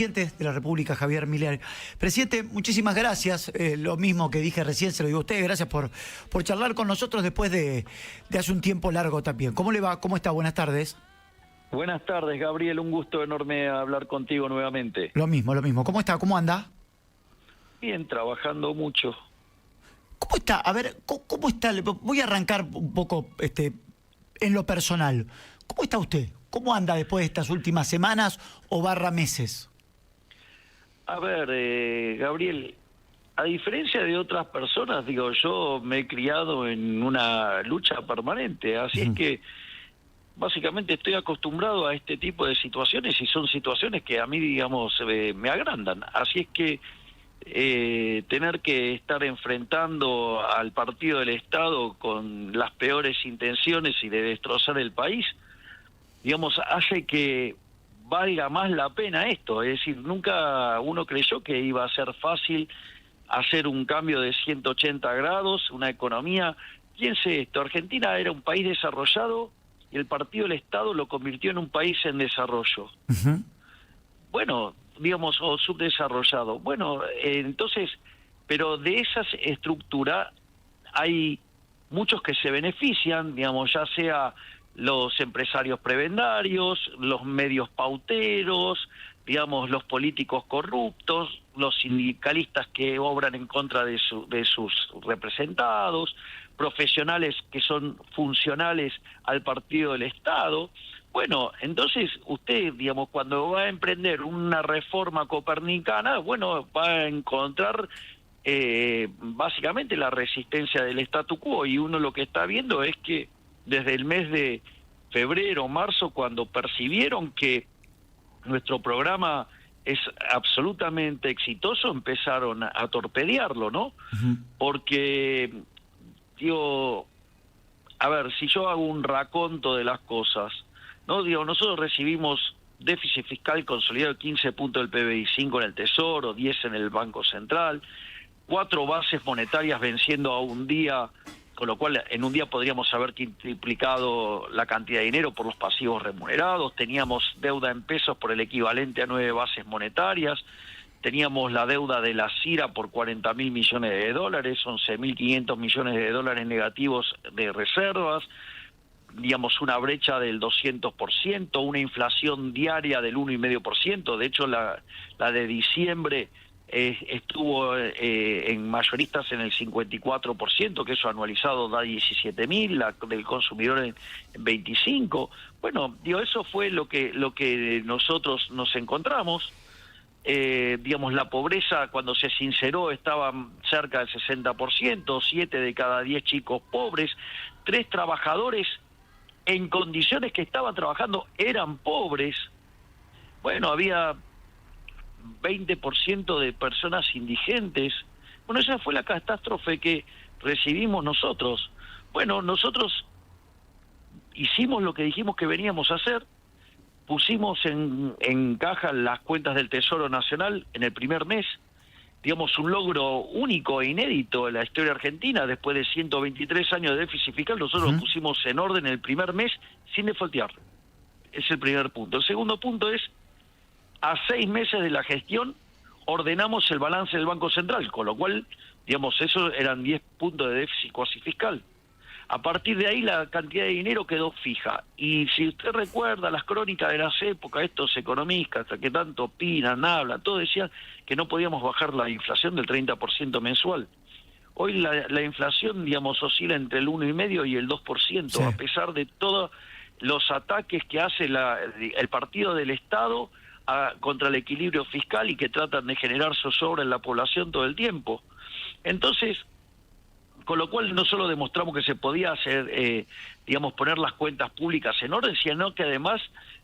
Presidente de la República, Javier Milei. Presidente, muchísimas gracias. Lo mismo que dije recién, se lo digo a usted. Gracias por charlar con nosotros después de hace un tiempo largo también. ¿Cómo le va? ¿Cómo está? Buenas tardes. Buenas tardes, Gabriel. Un gusto enorme hablar contigo nuevamente. Lo mismo, lo mismo. ¿Cómo está? ¿Cómo anda? Bien, trabajando mucho. ¿Cómo está? A ver, ¿cómo está? Voy a arrancar un poco en lo personal. ¿Cómo está usted? ¿Cómo anda después de estas últimas semanas o meses? A ver, Gabriel, a diferencia de otras personas, digo, yo me he criado en una lucha permanente, así es que básicamente estoy acostumbrado a este tipo de situaciones y son situaciones que a mí, digamos, me agrandan. Así es que tener que estar enfrentando al partido del Estado con las peores intenciones y de destrozar el país, digamos, hace que valga más la pena esto. Es decir, nunca uno creyó que iba a ser fácil hacer un cambio de 180 grados, una economía. Piense esto, Argentina era un país desarrollado y el partido del Estado lo convirtió en un país en desarrollo. Bueno, digamos, o subdesarrollado. Bueno, entonces, pero de esas estructuras hay muchos que se benefician, digamos, ya sea los empresarios prebendarios, los medios pauteros, digamos, los políticos corruptos, los sindicalistas que obran en contra de sus representados, profesionales que son funcionales al partido del Estado. Bueno, entonces usted, digamos, cuando va a emprender una reforma copernicana, bueno, va a encontrar básicamente la resistencia del statu quo, y uno lo que está viendo es que desde el mes de febrero, marzo, cuando percibieron que nuestro programa es absolutamente exitoso, empezaron a torpedearlo, ¿no? Porque, digo, a ver, si yo hago un raconto de las cosas, ¿no? Digo, nosotros recibimos déficit fiscal consolidado de 15 puntos del PBI, 5 en el Tesoro, 10 en el Banco Central, 4 bases monetarias venciendo a un día, con lo cual en un día podríamos haber triplicado la cantidad de dinero por los pasivos remunerados, teníamos deuda en pesos por el equivalente a 9 bases monetarias, teníamos la deuda de la CIRA por 40.000 millones de dólares, 11.500 millones de dólares negativos de reservas, digamos una brecha del 200%, una inflación diaria del 1,5%, de hecho la de diciembre estuvo en mayoristas en el 54%, que eso anualizado da 17.000, la del consumidor en 25. Bueno, digo, eso fue lo que nosotros nos encontramos. Digamos, la pobreza cuando se sinceró estaba cerca del 60%, 7 de cada 10 chicos pobres, 3 trabajadores en condiciones que estaban trabajando eran pobres. Bueno, había 20% de personas indigentes. Bueno, esa fue la catástrofe que recibimos nosotros. Bueno, nosotros hicimos lo que dijimos que veníamos a hacer, pusimos en caja las cuentas del Tesoro Nacional en el primer mes, digamos un logro único e inédito en la historia argentina. Después de 123 años de déficit fiscal, nosotros lo pusimos en orden el primer mes sin defaultear. Es el primer punto. El segundo punto es, a 6 meses de la gestión ordenamos el balance del Banco Central, con lo cual, digamos, eso eran 10 puntos de déficit cuasi fiscal. A partir de ahí la cantidad de dinero quedó fija. Y si usted recuerda las crónicas de las épocas, estos economistas que tanto opinan, hablan, todos decían que no podíamos bajar la inflación del 30% mensual. Hoy la inflación, digamos, oscila entre el 1,5% y el 2%, sí, a pesar de todos los ataques que hace el partido del Estado contra el equilibrio fiscal y que tratan de generar zozobra en la población todo el tiempo. Entonces, con lo cual no solo demostramos que se podía hacer, digamos, poner las cuentas públicas en orden, sino que además,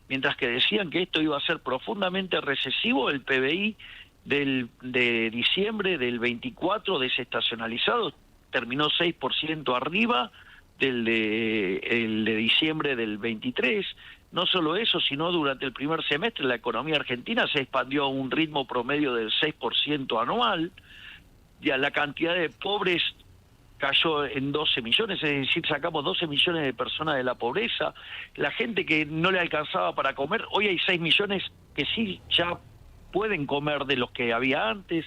mientras que decían que esto iba a ser profundamente recesivo, el PBI de diciembre del 24 desestacionalizado terminó 6% arriba el de diciembre del 23. No solo eso, sino durante el primer semestre la economía argentina se expandió a un ritmo promedio del 6% anual. Ya la cantidad de pobres cayó en 12 millones, es decir, sacamos 12 millones de personas de la pobreza. La gente que no le alcanzaba para comer, hoy hay 6 millones que sí ya pueden comer de los que había antes.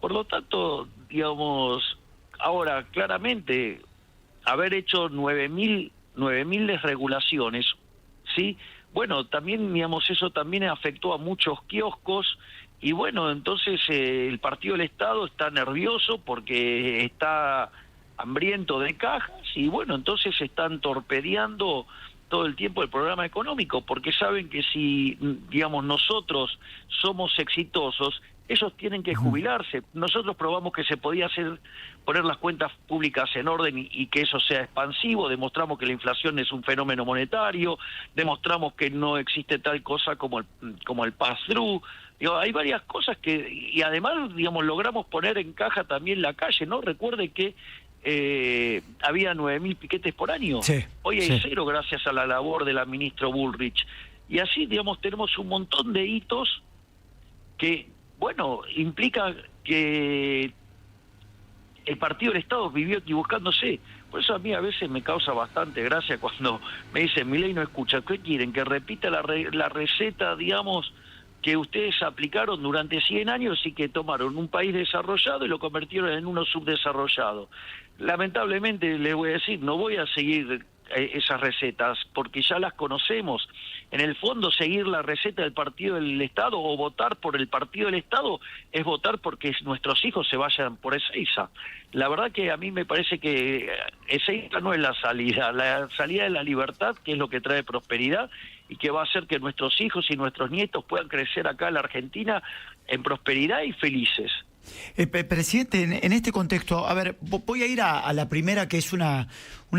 Por lo tanto, digamos, ahora claramente haber hecho 9.000 desregulaciones, ¿sí? Bueno, también, digamos, eso también afectó a muchos kioscos y bueno, entonces el Partido del Estado está nervioso porque está hambriento de cajas y bueno, entonces están torpedeando todo el tiempo el programa económico porque saben que si, digamos, nosotros somos exitosos, ellos tienen que jubilarse. Nosotros probamos que se podía poner las cuentas públicas en orden y que eso sea expansivo, demostramos que la inflación es un fenómeno monetario, demostramos que no existe tal cosa como el pass-through. Digo, hay varias cosas y además, digamos, logramos poner en caja también la calle, ¿no? Recuerde que había 9.000 piquetes por año. Sí, Hoy hay sí. 0 gracias a la labor de la ministra Bullrich. Y así, digamos, tenemos un montón de hitos que, bueno, implica que el Partido del Estado vivió equivocándose. Por eso a mí a veces me causa bastante gracia cuando me dicen, Milei no escucha. ¿Qué quieren? ¿Que repita la receta, digamos, que ustedes aplicaron durante 100 años y que tomaron un país desarrollado y lo convirtieron en uno subdesarrollado? Lamentablemente, les voy a decir, no voy a seguir esas recetas porque ya las conocemos. En el fondo, seguir la receta del Partido del Estado o votar por el Partido del Estado es votar porque nuestros hijos se vayan por Ezeiza. La verdad que a mí me parece que Ezeiza no es la salida es la libertad, que es lo que trae prosperidad y que va a hacer que nuestros hijos y nuestros nietos puedan crecer acá en la Argentina en prosperidad y felices. Presidente, en este contexto, a ver, voy a ir a la primera, que es una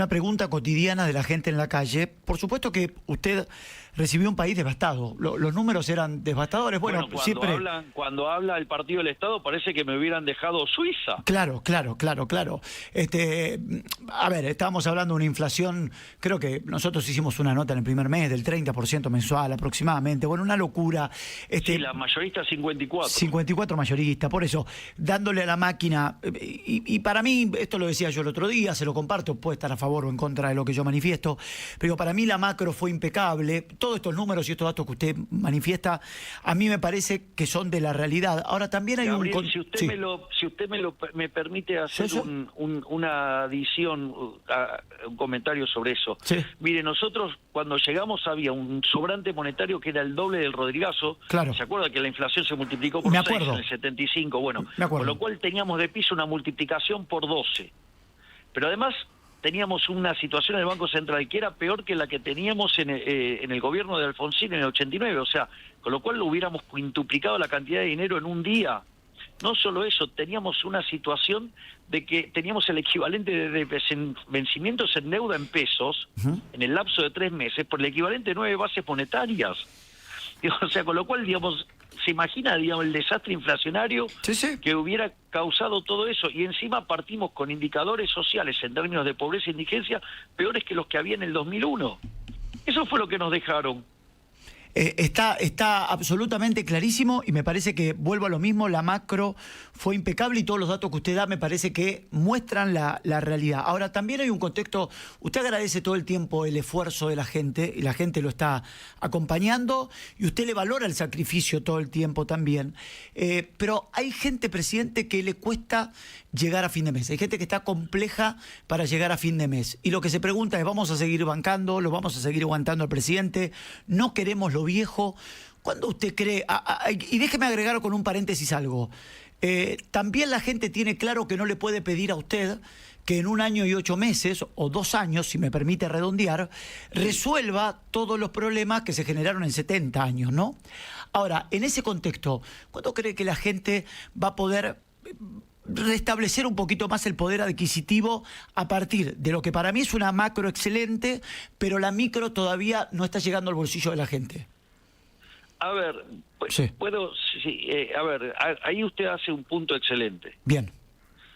pregunta cotidiana de la gente en la calle. Por supuesto que usted recibió un país devastado. Los números eran devastadores. Bueno, siempre... Cuando habla el Partido del Estado parece que me hubieran dejado Suiza. Claro. A ver, estábamos hablando de una inflación, creo que nosotros hicimos una nota en el primer mes del 30% mensual aproximadamente. Bueno, una locura. Sí, la mayorista 54. 54 mayorista, por eso, dándole a la máquina. Y para mí, esto lo decía yo el otro día, se lo comparto, puede estar a favor o en contra de lo que yo manifiesto, pero para mí la macro fue impecable. Todos estos números y estos datos que usted manifiesta, a mí me parece que son de la realidad. Ahora también hay Gabriel, si usted me permite hacer una adición, un comentario sobre eso. Sí. Mire, nosotros cuando llegamos había un sobrante monetario que era el doble del Rodrigazo. Claro. ¿Se acuerda que la inflación se multiplicó por 6 en el 75? Bueno, con lo cual teníamos de piso una multiplicación por 12. Pero además teníamos una situación en el Banco Central que era peor que la que teníamos en el gobierno de Alfonsín en el 89, o sea, con lo cual hubiéramos quintuplicado la cantidad de dinero en un día. No solo eso, teníamos una situación de que teníamos el equivalente de vencimientos en deuda en pesos en el lapso de 3 meses por el equivalente de 9 bases monetarias. O sea, con lo cual, digamos, se imagina, digamos, el desastre inflacionario que hubiera causado todo eso, y encima partimos con indicadores sociales en términos de pobreza e indigencia peores que los que había en el 2001. Eso fue lo que nos dejaron. Está absolutamente clarísimo y me parece que, vuelvo a lo mismo, la macro fue impecable y todos los datos que usted da me parece que muestran la realidad. Ahora, también hay un contexto, usted agradece todo el tiempo el esfuerzo de la gente y la gente lo está acompañando y usted le valora el sacrificio todo el tiempo también. Pero hay gente, presidente, que le cuesta llegar a fin de mes. Hay gente que está compleja para llegar a fin de mes. Y lo que se pregunta es, ¿vamos a seguir bancando? ¿Lo vamos a seguir aguantando al presidente? ¿No queremos lo viejo? ¿Cuándo usted cree? Y déjeme agregar con un paréntesis algo. También la gente tiene claro que no le puede pedir a usted que en 1 año y 8 meses, o 2 años, si me permite redondear, resuelva todos los problemas que se generaron en 70 años, ¿no? Ahora, en ese contexto, ¿cuándo cree que la gente va a poder restablecer un poquito más el poder adquisitivo a partir de lo que para mí es una macro excelente, pero la micro todavía no está llegando al bolsillo de la gente? A ver, ahí usted hace un punto excelente. Bien.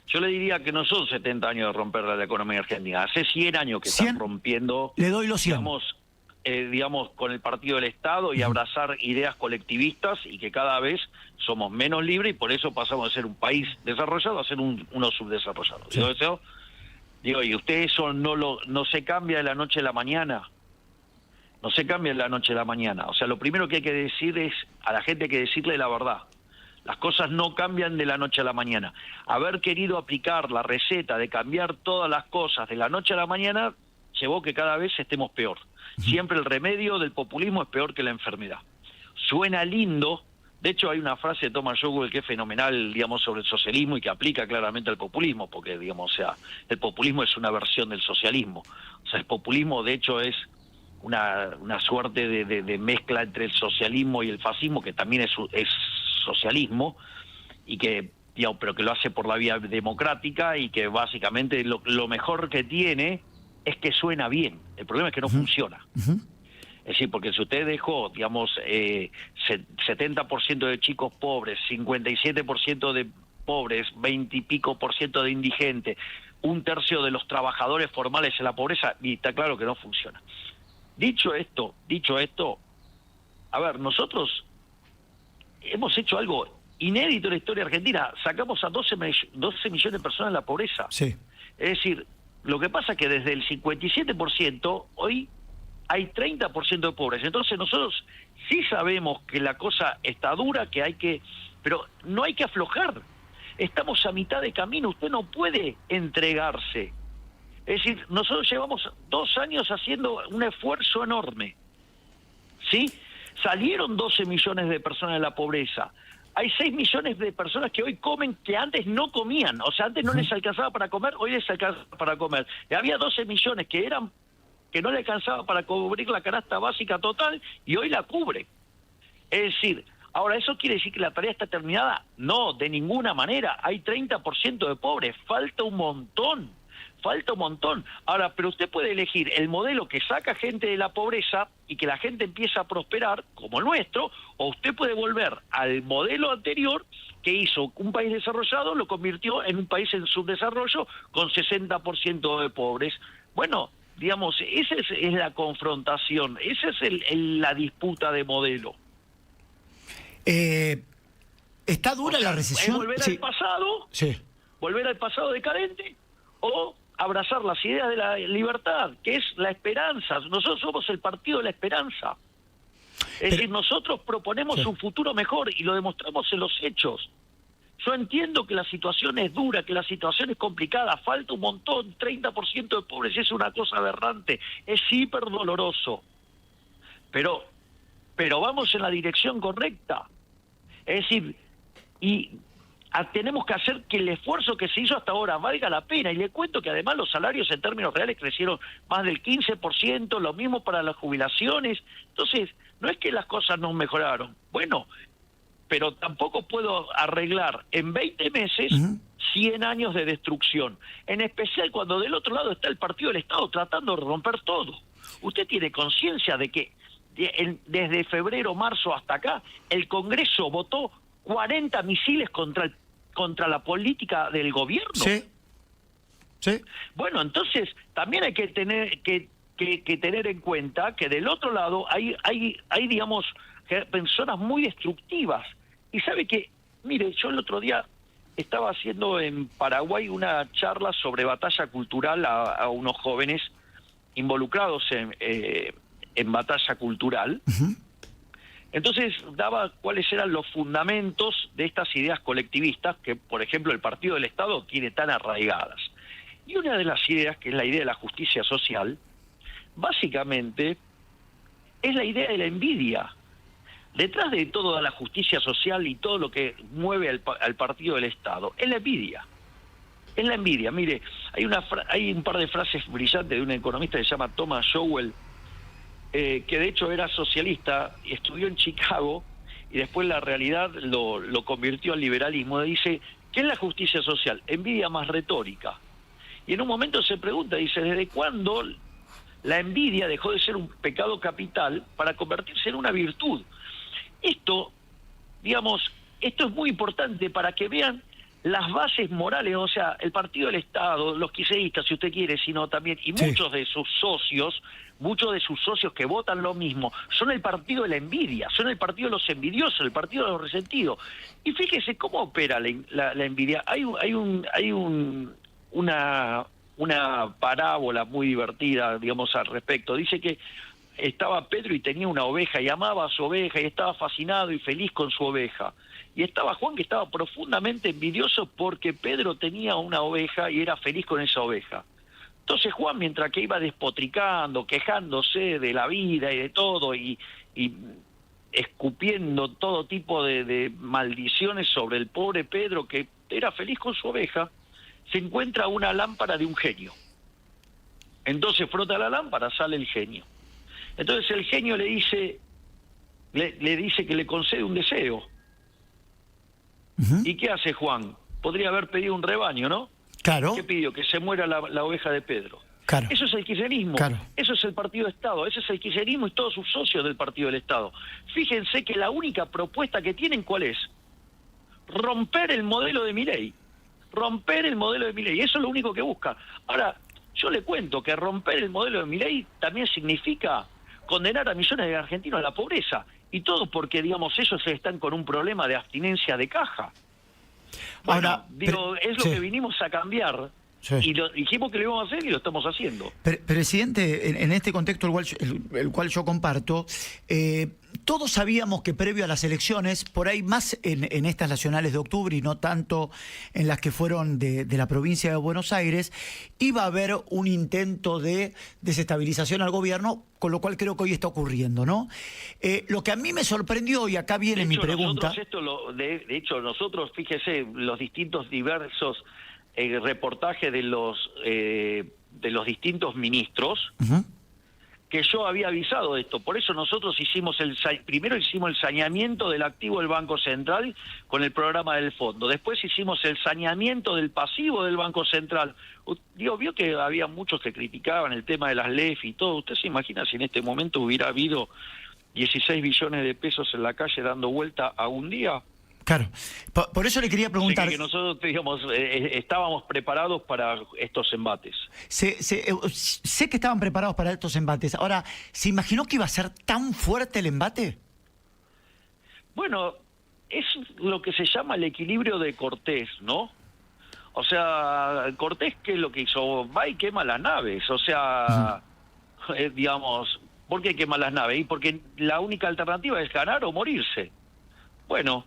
Yo le diría que no son 70 años de romper la economía argentina, hace 100 años que 100, están rompiendo. Le doy los 100. Digamos, con el Partido del Estado y abrazar ideas colectivistas y que cada vez somos menos libres y por eso pasamos de ser un país desarrollado a ser uno subdesarrollado. Sí. Digo, y usted eso no se cambia de la noche a la mañana. no se cambia de la noche a la mañana. O sea, lo primero que hay que decir es, a la gente hay que decirle la verdad. Las cosas no cambian de la noche a la mañana. Haber querido aplicar la receta de cambiar todas las cosas de la noche a la mañana llevó que cada vez estemos peor. Siempre el remedio del populismo es peor que la enfermedad. Suena lindo. De hecho, hay una frase de Thomas Sowell que es fenomenal, digamos, sobre el socialismo y que aplica claramente al populismo, porque, digamos, o sea, el populismo es una versión del socialismo. O sea, el populismo, de hecho, es una suerte de mezcla entre el socialismo y el fascismo, que también es socialismo, y que, digamos, pero que lo hace por la vía democrática y que básicamente lo mejor que tiene es que suena bien. El problema es que no funciona. Es decir, porque si usted dejó, digamos, 70% de chicos pobres, 57% de pobres, 20 y pico por ciento de indigentes, un tercio de los trabajadores formales en la pobreza, y está claro que no funciona. Dicho esto, a ver, nosotros hemos hecho algo inédito en la historia argentina. Sacamos a 12 millones de personas de la pobreza. Sí. Es decir, lo que pasa es que desde el 57% hoy hay 30% de pobres. Entonces nosotros sí sabemos que la cosa está dura, pero no hay que aflojar. Estamos a mitad de camino, usted no puede entregarse. Es decir, nosotros llevamos 2 años haciendo un esfuerzo enorme, ¿sí? Salieron 12 millones de personas de la pobreza. Hay 6 millones de personas que hoy comen que antes no comían. O sea, antes no les alcanzaba para comer, hoy les alcanza para comer. Y había 12 millones que no le alcanzaba para cubrir la canasta básica total y hoy la cubre. Es decir, ahora, ¿eso quiere decir que la tarea está terminada? No, de ninguna manera. Hay 30% de pobres, falta un montón. Ahora, pero usted puede elegir el modelo que saca gente de la pobreza y que la gente empieza a prosperar, como el nuestro, o usted puede volver al modelo anterior que hizo un país desarrollado, lo convirtió en un país en subdesarrollo con 60% de pobres. Bueno, digamos, esa es la confrontación, esa es la disputa de modelo. ¿Está dura la recesión? ¿Es volver al pasado? Sí. ¿Volver al pasado decadente? ¿O abrazar las ideas de la libertad, que es la esperanza? Nosotros somos el partido de la esperanza. Es decir, nosotros proponemos un futuro mejor y lo demostramos en los hechos. Yo entiendo que la situación es dura, que la situación es complicada, falta un montón, 30% de pobres es una cosa aberrante, es hiper doloroso. Pero vamos en la dirección correcta. Es decir, tenemos que hacer que el esfuerzo que se hizo hasta ahora valga la pena. Y le cuento que además los salarios en términos reales crecieron más del 15%, lo mismo para las jubilaciones. Entonces, no es que las cosas no mejoraron. Bueno, pero tampoco puedo arreglar en 20 meses 100 años de destrucción. En especial cuando del otro lado está el partido del Estado tratando de romper todo. Usted tiene conciencia de que desde febrero, marzo hasta acá, el Congreso votó 40 misiles contra la política del gobierno. Sí. Bueno, entonces también hay que tener tener en cuenta que del otro lado hay digamos, personas muy destructivas. Y sabe que, mire, yo el otro día estaba haciendo en Paraguay una charla sobre batalla cultural a unos jóvenes involucrados en batalla cultural. Entonces daba cuáles eran los fundamentos de estas ideas colectivistas que, por ejemplo, el Partido del Estado tiene tan arraigadas. Y una de las ideas, que es la idea de la justicia social, básicamente es la idea de la envidia. Detrás de toda la justicia social y todo lo que mueve al Partido del Estado, es la envidia. Es la envidia. Mire, hay un par de frases brillantes de un economista que se llama Thomas Sowell, que de hecho era socialista, estudió en Chicago y después la realidad lo convirtió al liberalismo. Dice, ¿qué es la justicia social? Envidia más retórica. Y en un momento se pregunta, dice, ¿desde cuándo la envidia dejó de ser un pecado capital para convertirse en una virtud? Esto es muy importante para que vean las bases morales, o sea, el Partido del Estado, los quiseístas, si usted quiere, sino también, y muchos de sus socios que votan lo mismo, son el partido de la envidia, son el partido de los envidiosos, el partido de los resentidos. Y fíjese cómo opera la envidia. Hay una parábola muy divertida, digamos, al respecto. Dice que estaba Pedro y tenía una oveja y amaba a su oveja y estaba fascinado y feliz con su oveja. Y estaba Juan, que estaba profundamente envidioso porque Pedro tenía una oveja y era feliz con esa oveja. Entonces Juan, mientras que iba despotricando, quejándose de la vida y de todo, y escupiendo todo tipo de maldiciones sobre el pobre Pedro, que era feliz con su oveja, se encuentra una lámpara de un genio. Entonces frota la lámpara, sale el genio. Entonces el genio le dice que le concede un deseo. ¿Y qué hace Juan? Podría haber pedido un rebaño, ¿no? Claro. ¿Qué pidió? Que se muera la oveja de Pedro. Claro. Eso es el kirchnerismo, Claro. eso es el partido de Estado, ese es el kirchnerismo y todos sus socios del partido del Estado. Fíjense que la única propuesta que tienen, ¿cuál es? Romper el modelo de Milei. Romper el modelo de Milei, eso es lo único que busca. Ahora, yo le cuento que romper el modelo de Milei también significa condenar a millones de argentinos a la pobreza. Y todo porque, digamos, ellos están con un problema de abstinencia de caja. Bueno, Ahora, es lo sí. que vinimos a cambiar. Sí. Y dijimos que lo íbamos a hacer y lo estamos haciendo. Presidente, en este contexto el cual yo comparto, todos sabíamos que previo a las elecciones, por ahí más en estas nacionales de octubre y no tanto en las que fueron de la provincia de Buenos Aires, iba a haber un intento de desestabilización al gobierno, con lo cual creo que hoy está ocurriendo, ¿no? Lo que a mí me sorprendió, y acá viene mi pregunta... De hecho, nosotros, fíjese, los distintos diversos reportajes de los distintos ministros, que yo había avisado de esto. Por eso nosotros primero hicimos el saneamiento del activo del Banco Central con el programa del fondo. Después hicimos el saneamiento del pasivo del Banco Central. Vio que había muchos que criticaban el tema de las LEF y todo. ¿Usted se imagina si en este momento hubiera habido 16 billones de pesos en la calle dando vuelta a un día? Claro, por eso le quería preguntar... Que nosotros, digamos, estábamos preparados para estos embates. Sé que estaban preparados para estos embates. Ahora, ¿se imaginó que iba a ser tan fuerte el embate? Bueno, es lo que se llama el equilibrio de Cortés, ¿no? O sea, Cortés, ¿qué es lo que hizo? Va y quema las naves. O sea, digamos, ¿por qué quema las naves? Y porque la única alternativa es ganar o morirse. Bueno...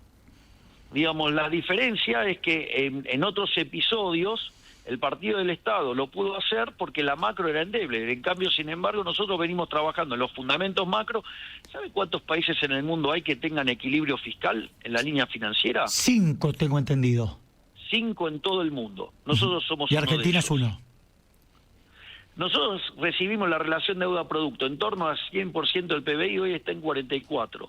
Digamos, la diferencia es que en otros episodios el partido del Estado lo pudo hacer porque la macro era endeble. En cambio, sin embargo, nosotros venimos trabajando en los fundamentos macro. ¿Sabe cuántos países en el mundo hay que tengan equilibrio fiscal en la línea financiera? 5, tengo entendido. 5 en todo el mundo. Nosotros somos y uno Argentina de ellos. es uno. Nosotros recibimos la relación deuda-producto en torno a 100% del PBI y hoy está en 44%.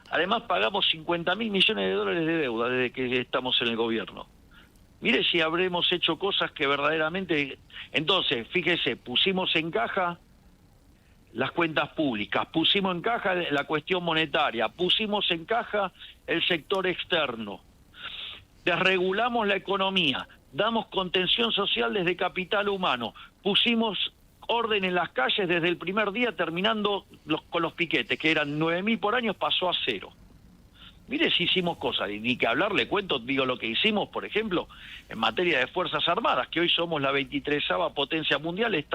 Además, pagamos 50.000 millones de dólares de deuda desde que estamos en el gobierno. Mire si habremos hecho cosas que verdaderamente... Entonces, fíjese, pusimos en caja las cuentas públicas, pusimos en caja la cuestión monetaria, pusimos en caja el sector externo, desregulamos la economía, damos contención social desde capital humano, pusimos orden en las calles desde el primer día, terminando con los piquetes, que eran 9.000 por año, pasó a 0. Mire si hicimos cosas, y ni que hablar, le cuento, digo lo que hicimos, por ejemplo, en materia de Fuerzas Armadas, que hoy somos la 23ª potencia mundial,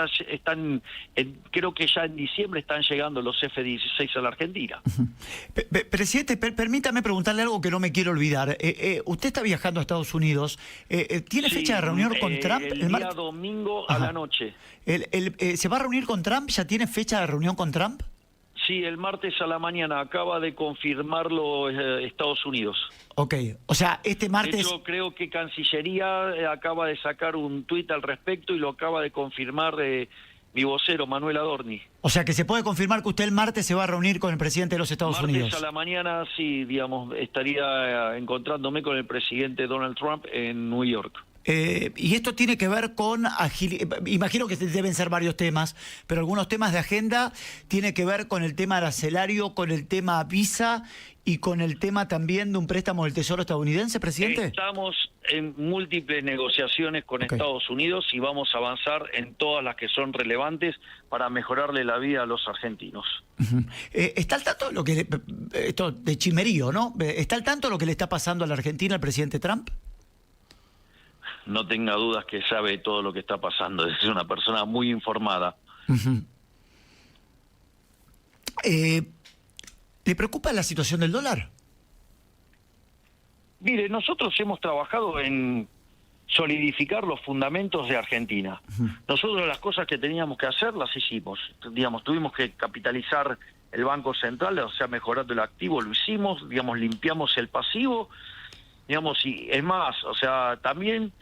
creo que ya en diciembre están llegando los F-16 a la Argentina. Presidente, permítame preguntarle algo que no me quiero olvidar. Usted está viajando a Estados Unidos. ¿Tiene fecha de reunión con Trump? El día domingo a la noche. ¿Se va a reunir con Trump? ¿Ya tiene fecha de reunión con Trump? Sí, el martes a la mañana, acaba de confirmarlo Estados Unidos. Ok, o sea, este martes... De hecho, creo que Cancillería acaba de sacar un tuit al respecto y lo acaba de confirmar mi vocero, Manuel Adorni. O sea, que se puede confirmar que usted el martes se va a reunir con el presidente de los Estados Unidos. Martes a la mañana, sí, digamos, estaría encontrándome con el presidente Donald Trump en New York. Y esto tiene que ver con imagino que deben ser varios temas, pero algunos temas de agenda tiene que ver con el tema arancelario, con el tema visa y con el tema también de un préstamo del Tesoro estadounidense, presidente. Estamos en múltiples negociaciones con Estados Unidos y vamos a avanzar en todas las que son relevantes para mejorarle la vida a los argentinos. ¿Está al tanto de lo que esto de chimerío, ¿no? ¿Está al tanto de lo que le está pasando a la Argentina al presidente Trump? No tenga dudas que sabe todo lo que está pasando. Es una persona muy informada. ¿Le preocupa la situación del dólar? Mire, nosotros hemos trabajado en solidificar los fundamentos de Argentina. Nosotros las cosas que teníamos que hacer las hicimos. Digamos, tuvimos que capitalizar el Banco Central, o sea, mejorando el activo, lo hicimos, digamos, limpiamos el pasivo, digamos, y es más, o sea, también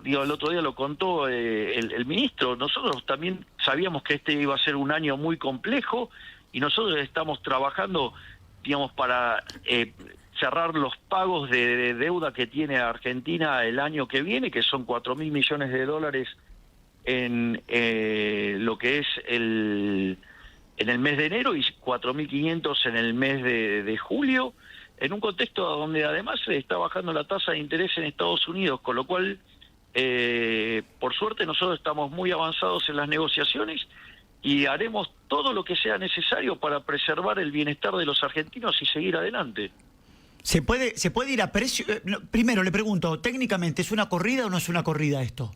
el otro día lo contó el ministro, nosotros también sabíamos que este iba a ser un año muy complejo y nosotros estamos trabajando, digamos, para cerrar los pagos de deuda que tiene Argentina el año que viene, que son 4.000 millones de dólares en lo que es en el mes de enero y 4.500 en el mes de julio, en un contexto donde además se está bajando la tasa de interés en Estados Unidos, con lo cual, por suerte, nosotros estamos muy avanzados en las negociaciones y haremos todo lo que sea necesario para preservar el bienestar de los argentinos y seguir adelante. ¿Se puede ir a precio? Primero le pregunto, técnicamente, ¿es una corrida o no es una corrida esto?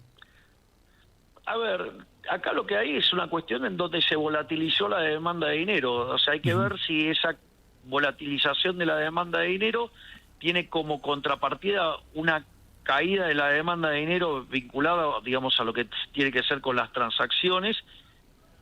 A ver, acá lo que hay es una cuestión en donde se volatilizó la demanda de dinero. O sea, hay que ver si esa volatilización de la demanda de dinero tiene como contrapartida una caída de la demanda de dinero vinculada, digamos, a lo que tiene que ser con las transacciones.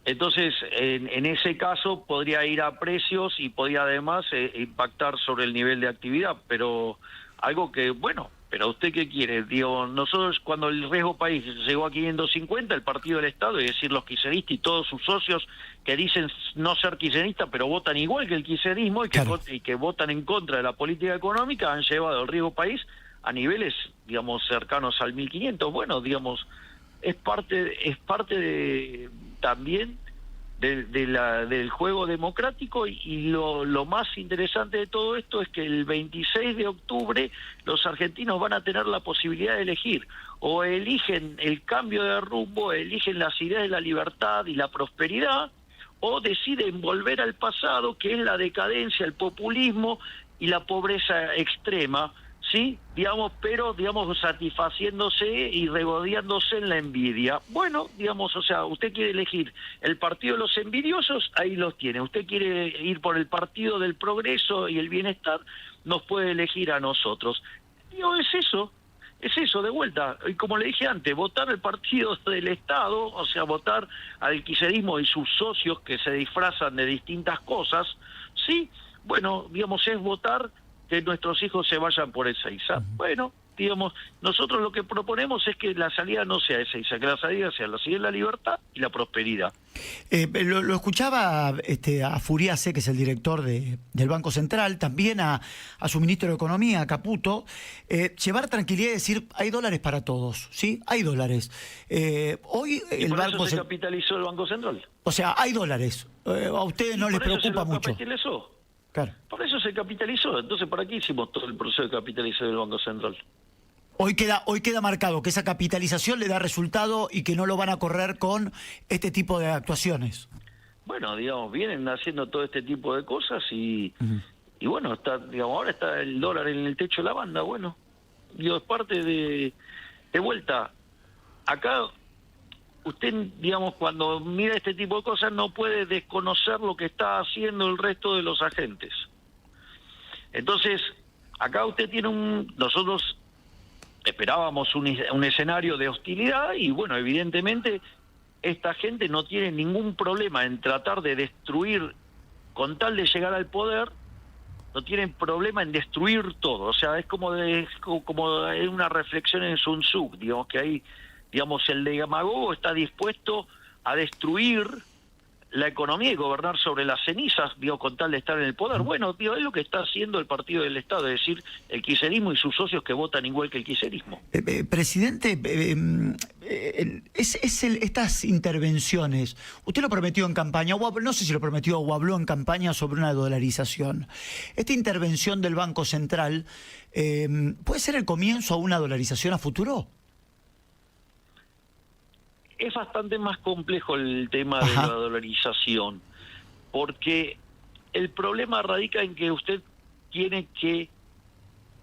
Entonces, en ese caso podría ir a precios y podría además impactar sobre el nivel de actividad, pero algo que, bueno, pero ¿usted qué quiere? Digo, nosotros cuando el riesgo país llegó a 550, el Partido del Estado, es decir, los kirchneristas y todos sus socios que dicen no ser kirchneristas, pero votan igual que el kirchnerismo y que votan en contra de la política económica, han llevado el riesgo país a niveles, digamos, cercanos al 1.500. Bueno, digamos, es parte también del juego democrático y lo más interesante de todo esto es que el 26 de octubre los argentinos van a tener la posibilidad de elegir, o eligen el cambio de rumbo, eligen las ideas de la libertad y la prosperidad, o deciden volver al pasado, que es la decadencia, el populismo y la pobreza extrema, ¿sí? Digamos, pero, digamos, satisfaciéndose y regodeándose en la envidia. Bueno, digamos, o sea, usted quiere elegir el partido de los envidiosos, ahí los tiene. Usted quiere ir por el partido del progreso y el bienestar, nos puede elegir a nosotros. Digo, es eso, de vuelta. Y como le dije antes, votar el partido del Estado, o sea, votar al kirchnerismo y sus socios que se disfrazan de distintas cosas, sí, bueno, digamos, es votar que nuestros hijos se vayan por Ezeiza. Bueno, digamos, nosotros lo que proponemos es que la salida no sea Ezeiza, que la salida sea la libertad y la prosperidad. Lo escuchaba a Furiase, que es el director del Banco Central, también a su ministro de Economía, a Caputo, llevar tranquilidad y decir, hay dólares para todos, ¿sí? Hay dólares. Hoy y el por Banco eso se capitalizó el Banco Central. O sea, hay dólares. A ustedes no les preocupa mucho. Claro. Por eso se capitalizó. Entonces, ¿para qué hicimos todo el proceso de capitalización del Banco Central? Hoy queda marcado que esa capitalización le da resultado y que no lo van a correr con este tipo de actuaciones. Bueno, digamos, vienen haciendo todo este tipo de cosas y bueno, ahora está el dólar en el techo de la banda. Bueno, digo, es parte de vuelta. Acá usted, digamos, cuando mira este tipo de cosas no puede desconocer lo que está haciendo el resto de los agentes. Entonces, acá usted tiene nosotros esperábamos un escenario de hostilidad y, bueno, evidentemente esta gente no tiene ningún problema en tratar de destruir, con tal de llegar al poder, no tienen problema en destruir todo. O sea, es como hay una reflexión en Sun Tzu, digamos, que ahí, digamos, el demagogo está dispuesto a destruir la economía y gobernar sobre las cenizas, digo, con tal de estar en el poder. Bueno, digo, es lo que está haciendo el Partido del Estado, es decir, el kirchnerismo y sus socios que votan igual que el kirchnerismo. Presidente, estas intervenciones, usted lo prometió en campaña, o no sé si lo prometió o habló en campaña sobre una dolarización. Esta intervención del Banco Central, ¿puede ser el comienzo a una dolarización a futuro? Es bastante más complejo el tema de la dolarización, porque el problema radica en que usted tiene que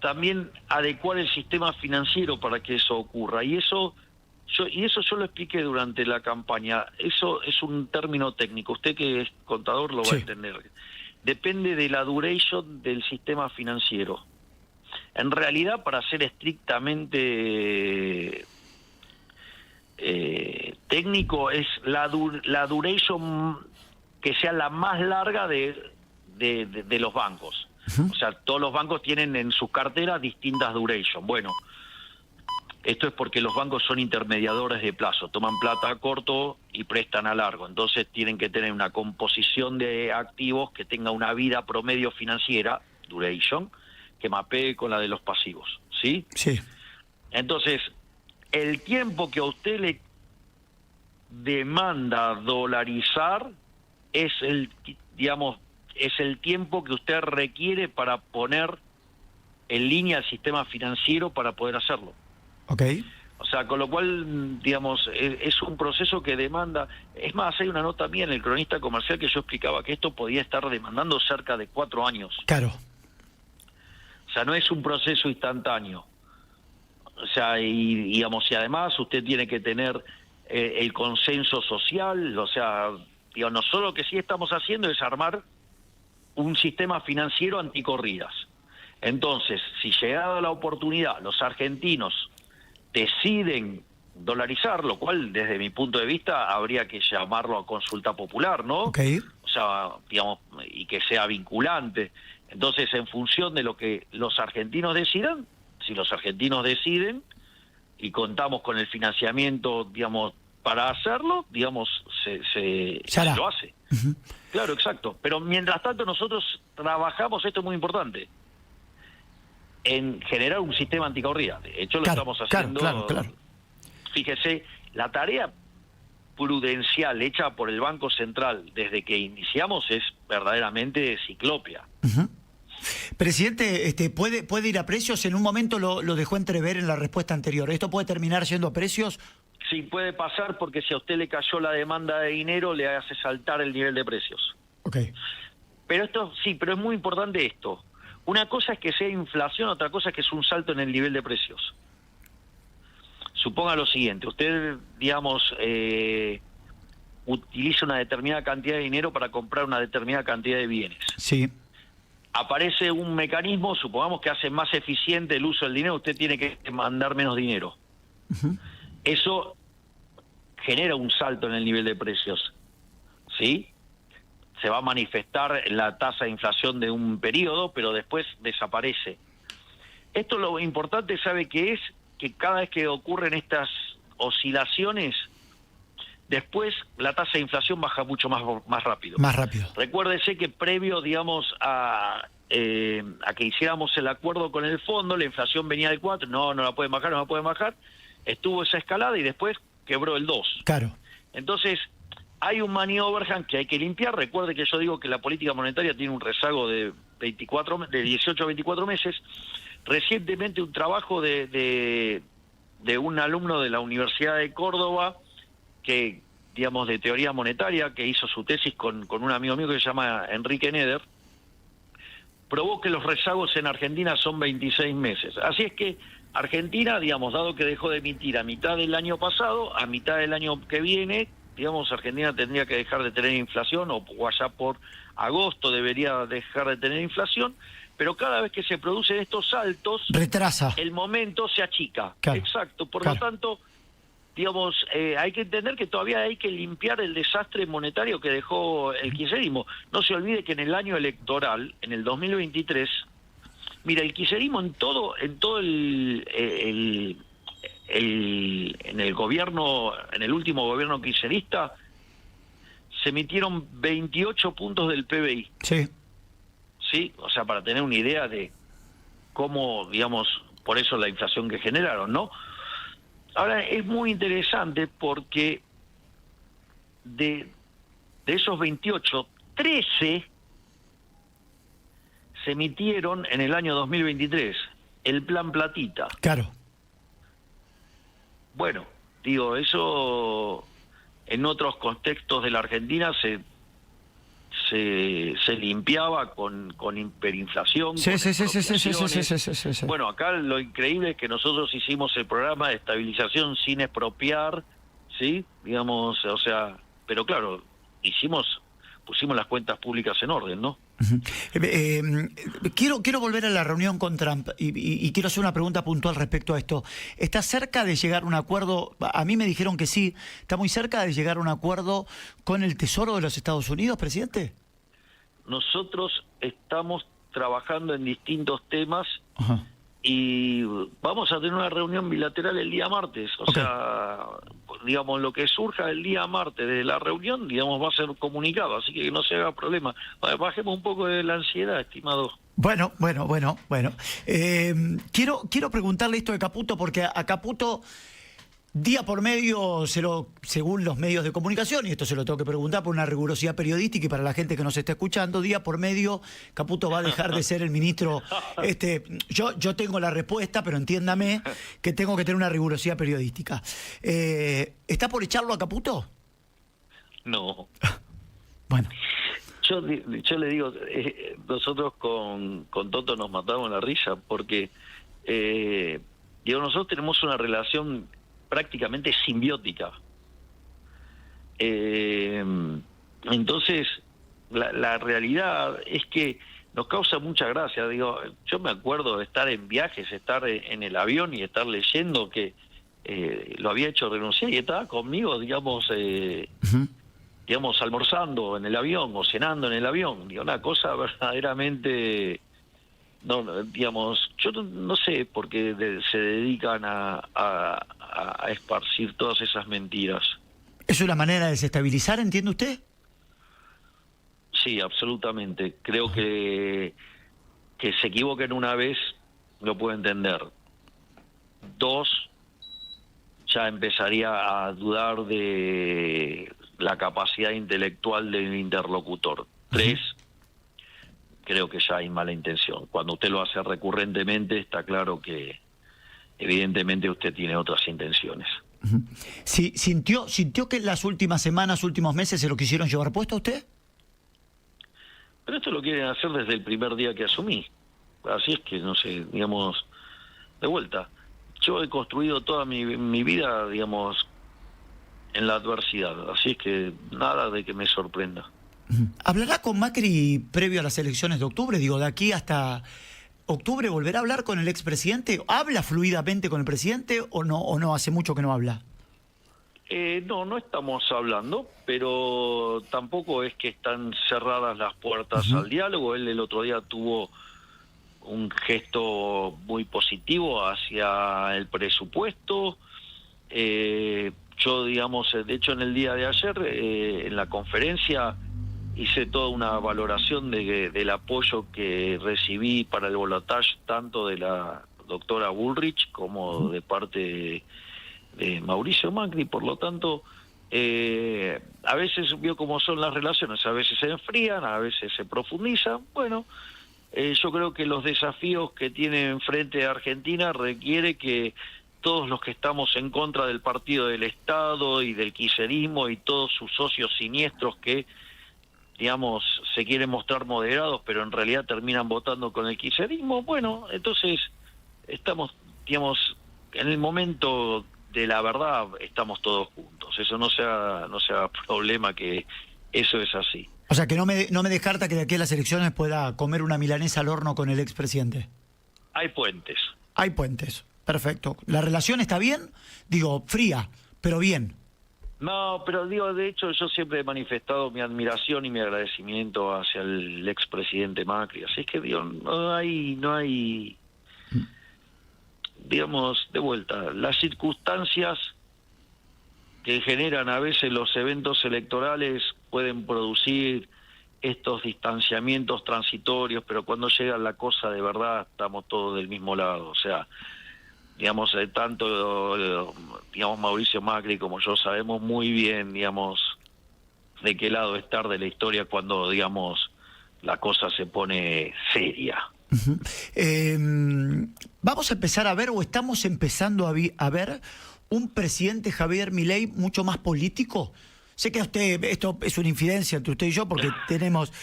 también adecuar el sistema financiero para que eso ocurra, y eso Y eso yo lo expliqué durante la campaña. Eso es un término técnico. Usted que es contador lo va a entender. Depende de la duration del sistema financiero. En realidad, para ser estrictamente técnico, es la duration que sea la más larga de los bancos. O sea, todos los bancos tienen en sus carteras distintas duration. Bueno, esto es porque los bancos son intermediadores de plazo, toman plata a corto y prestan a largo, entonces tienen que tener una composición de activos que tenga una vida promedio financiera, duration, que mapee con la de los pasivos, ¿sí? Sí. Entonces, el tiempo que a usted le demanda dolarizar es el tiempo que usted requiere para poner en línea el sistema financiero para poder hacerlo. Okay. O sea, con lo cual, digamos, es un proceso que demanda... Es más, hay una nota mía en el Cronista Comercial que yo explicaba que esto podía estar demandando cerca de 4 años. Claro. O sea, no es un proceso instantáneo. O sea, y además usted tiene que tener el consenso social. O sea, digamos, nosotros lo que sí estamos haciendo es armar un sistema financiero anticorridas. Entonces, si llegada la oportunidad, los argentinos deciden dolarizar, lo cual desde mi punto de vista habría que llamarlo a consulta popular, ¿no? Okay. O sea, digamos, y que sea vinculante. Entonces, en función de lo que los argentinos decidan, si los argentinos deciden y contamos con el financiamiento, digamos, para hacerlo, digamos, se lo hace. Uh-huh. Claro, exacto. Pero mientras tanto nosotros trabajamos, esto es muy importante, en generar un sistema anticorrida. De hecho, lo estamos haciendo. Claro. Fíjese, la tarea prudencial hecha por el Banco Central desde que iniciamos es verdaderamente ciclópea. Uh-huh. Presidente, ¿puede ir a precios? En un momento lo dejó entrever en la respuesta anterior. ¿Esto puede terminar yendo a precios? Sí, puede pasar porque si a usted le cayó la demanda de dinero, le hace saltar el nivel de precios. Okay. Pero es muy importante esto. Una cosa es que sea inflación, otra cosa es que es un salto en el nivel de precios. Suponga lo siguiente, usted, digamos, utiliza una determinada cantidad de dinero para comprar una determinada cantidad de bienes. Sí. Aparece un mecanismo, supongamos que hace más eficiente el uso del dinero, usted tiene que mandar menos dinero. Uh-huh. Eso genera un salto en el nivel de precios, ¿sí? Se va a manifestar en la tasa de inflación de un periodo, pero después desaparece. Esto lo importante, ¿sabe qué es? Que cada vez que ocurren estas oscilaciones, después la tasa de inflación baja mucho más rápido. Más rápido. Recuérdese que previo, digamos, a que hiciéramos el acuerdo con el fondo, la inflación venía del 4, no la pueden bajar, estuvo esa escalada y después quebró el 2. Claro. Entonces, hay un money overhang que hay que limpiar. Recuerde que yo digo que la política monetaria tiene un rezago de 18 a 24 meses. Recientemente un trabajo de un alumno de la Universidad de Córdoba, que, digamos, de teoría monetaria, que hizo su tesis con un amigo mío que se llama Enrique Neder, probó que los rezagos en Argentina son 26 meses. Así es que Argentina, digamos, dado que dejó de emitir a mitad del año pasado, a mitad del año que viene, digamos, Argentina tendría que dejar de tener inflación, o allá por agosto debería dejar de tener inflación, pero cada vez que se producen estos saltos, retrasa. El momento se achica. Claro. Exacto. Por lo tanto, digamos, hay que entender que todavía hay que limpiar el desastre monetario que dejó el kirchnerismo. No se olvide que en el año electoral, en el 2023, mira, el kirchnerismo en el gobierno, en el último gobierno kirchnerista, se emitieron 28 puntos del PBI. Sí. Sí, o sea, para tener una idea de cómo, digamos, por eso la inflación que generaron, ¿no? Ahora, es muy interesante porque de esos 28, 13 se emitieron en el año 2023, el Plan Platita. Claro. Bueno, digo, eso en otros contextos de la Argentina se limpiaba con hiperinflación, Sí, con sí, sí, sí, sí, sí, sí, sí, expropiaciones. sí, sí, sí. Bueno, acá lo increíble es que nosotros hicimos el programa de estabilización sin expropiar, ¿sí? Digamos, o sea, pero claro, pusimos las cuentas públicas en orden, ¿no? Ujú. Quiero volver a la reunión con Trump y quiero hacer una pregunta puntual respecto a esto. ¿Está cerca de llegar a un acuerdo? A mí me dijeron que sí. ¿Está muy cerca de llegar a un acuerdo con el Tesoro de los Estados Unidos, presidente? Nosotros estamos trabajando en distintos temas Ajá. y vamos a tener una reunión bilateral el día martes. O sea, digamos, lo que surja el día martes de la reunión, digamos, va a ser comunicado, así que no se haga problema. Bajemos un poco de la ansiedad, estimado. Bueno. Quiero preguntarle esto de Caputo, porque a Caputo, día por medio, según los medios de comunicación, y esto se lo tengo que preguntar por una rigurosidad periodística y para la gente que nos está escuchando, día por medio, Caputo va a dejar de ser el ministro. Yo tengo la respuesta, pero entiéndame que tengo que tener una rigurosidad periodística. ¿Está por echarlo a Caputo? No. Bueno. Yo le digo, nosotros con Toto nos matamos la risa porque, digo, nosotros tenemos una relación prácticamente simbiótica. Entonces, la realidad es que nos causa mucha gracia. Digo, yo me acuerdo de estar en viajes, estar en el avión y estar leyendo que lo había hecho renunciar y estaba conmigo, digamos, digamos, almorzando en el avión o cenando en el avión. Digo, una cosa verdaderamente... No, digamos, yo no sé por qué se dedican a esparcir todas esas mentiras. ¿Es una manera de desestabilizar, entiende usted? Sí, absolutamente. Creo que se equivoquen una vez, lo puedo entender. Dos, ya empezaría a dudar de la capacidad intelectual del interlocutor. Tres, creo que ya hay mala intención. Cuando usted lo hace recurrentemente, está claro que evidentemente usted tiene otras intenciones. Sí, ¿sintió que en las últimas semanas, últimos meses se lo quisieron llevar puesto a usted? Pero esto lo quieren hacer desde el primer día que asumí. Así es que, no sé, digamos, de vuelta. Yo he construido toda mi vida, digamos, en la adversidad. Así es que nada de que me sorprenda. ¿Hablará con Macri previo a las elecciones de octubre? Digo, de aquí hasta octubre, ¿volverá a hablar con el expresidente? ¿Habla fluidamente con el presidente o no hace mucho que no habla? No estamos hablando, pero tampoco es que están cerradas las puertas al diálogo. Él el otro día tuvo un gesto muy positivo hacia el presupuesto. Yo, digamos, de hecho en el día de ayer, en la conferencia, hice toda una valoración del apoyo que recibí para el balotaje tanto de la doctora Bullrich como de parte de Mauricio Macri. Por lo tanto, a veces vio cómo son las relaciones, a veces se enfrían, a veces se profundizan. Bueno, yo creo que los desafíos que tiene enfrente Argentina requiere que todos los que estamos en contra del partido del Estado y del kirchnerismo y todos sus socios siniestros que, digamos, se quieren mostrar moderados, pero en realidad terminan votando con el kirchnerismo, bueno, entonces estamos, digamos, en el momento de la verdad estamos todos juntos. Eso no sea problema, que eso es así. O sea, que no me descarta que de aquí a las elecciones pueda comer una milanesa al horno con el expresidente. Hay puentes. Hay puentes, perfecto. ¿La relación está bien? Digo, fría, pero bien. No, pero digo, de hecho yo siempre he manifestado mi admiración y mi agradecimiento hacia el expresidente Macri, así que digo, no hay, digamos, de vuelta, las circunstancias que generan a veces los eventos electorales pueden producir estos distanciamientos transitorios, pero cuando llega la cosa de verdad estamos todos del mismo lado, o sea, digamos, tanto digamos Mauricio Macri como yo sabemos muy bien, digamos, de qué lado estar de la historia cuando, digamos, la cosa se pone seria. Vamos a empezar a ver, o estamos empezando a ver un presidente Javier Milei mucho más político. Sé que a usted esto es una infidencia entre usted y yo porque tenemos,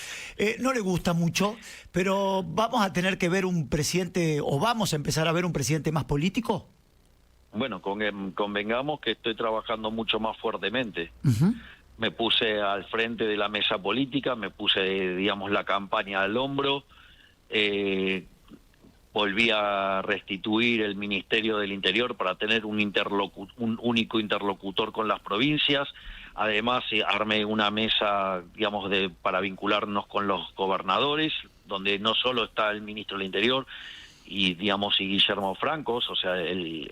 no le gusta mucho, pero ¿vamos a tener que ver un presidente o vamos a empezar a ver un presidente más político? Bueno, convengamos que estoy trabajando mucho más fuertemente. Me puse al frente de la mesa política, me puse, digamos, la campaña al hombro, volví a restituir el Ministerio del Interior para tener un único interlocutor con las provincias. Además, armé una mesa, digamos, para vincularnos con los gobernadores, donde no solo está el ministro del Interior y Guillermo Francos, o sea, el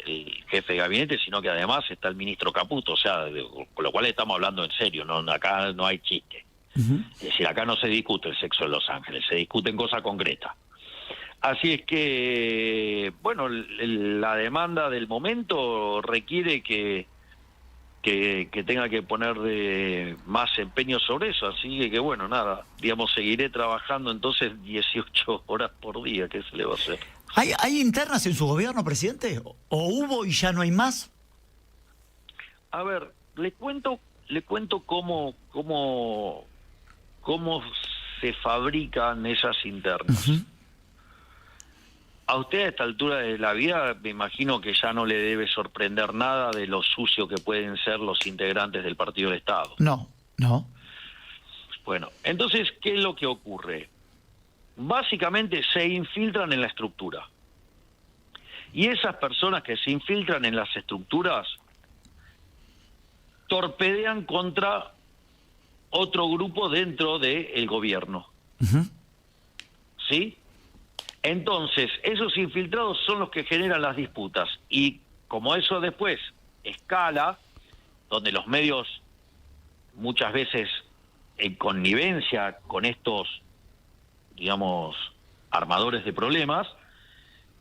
jefe de gabinete, sino que además está el ministro Caputo, o sea, con lo cual estamos hablando en serio, no, acá no hay chiste. Es decir, acá no se discute el sexo de Los Ángeles, se discuten cosas concretas. Así es que, bueno, la demanda del momento requiere que tenga que poner más empeño sobre eso, así que bueno, nada, digamos, seguiré trabajando entonces 18 horas por día, ¿qué se le va a hacer? ¿Hay internas en su gobierno, presidente? ¿O hubo y ya no hay más? A ver, le cuento cómo se fabrican esas internas. A usted a esta altura de la vida me imagino que ya no le debe sorprender nada de lo sucio que pueden ser los integrantes del Partido del Estado. No. Bueno, entonces, ¿qué es lo que ocurre? Básicamente se infiltran en la estructura. Y esas personas que se infiltran en las estructuras torpedean contra otro grupo dentro del gobierno. ¿Sí? Entonces, esos infiltrados son los que generan las disputas. Y como eso después escala, donde los medios muchas veces en connivencia con estos, digamos, armadores de problemas,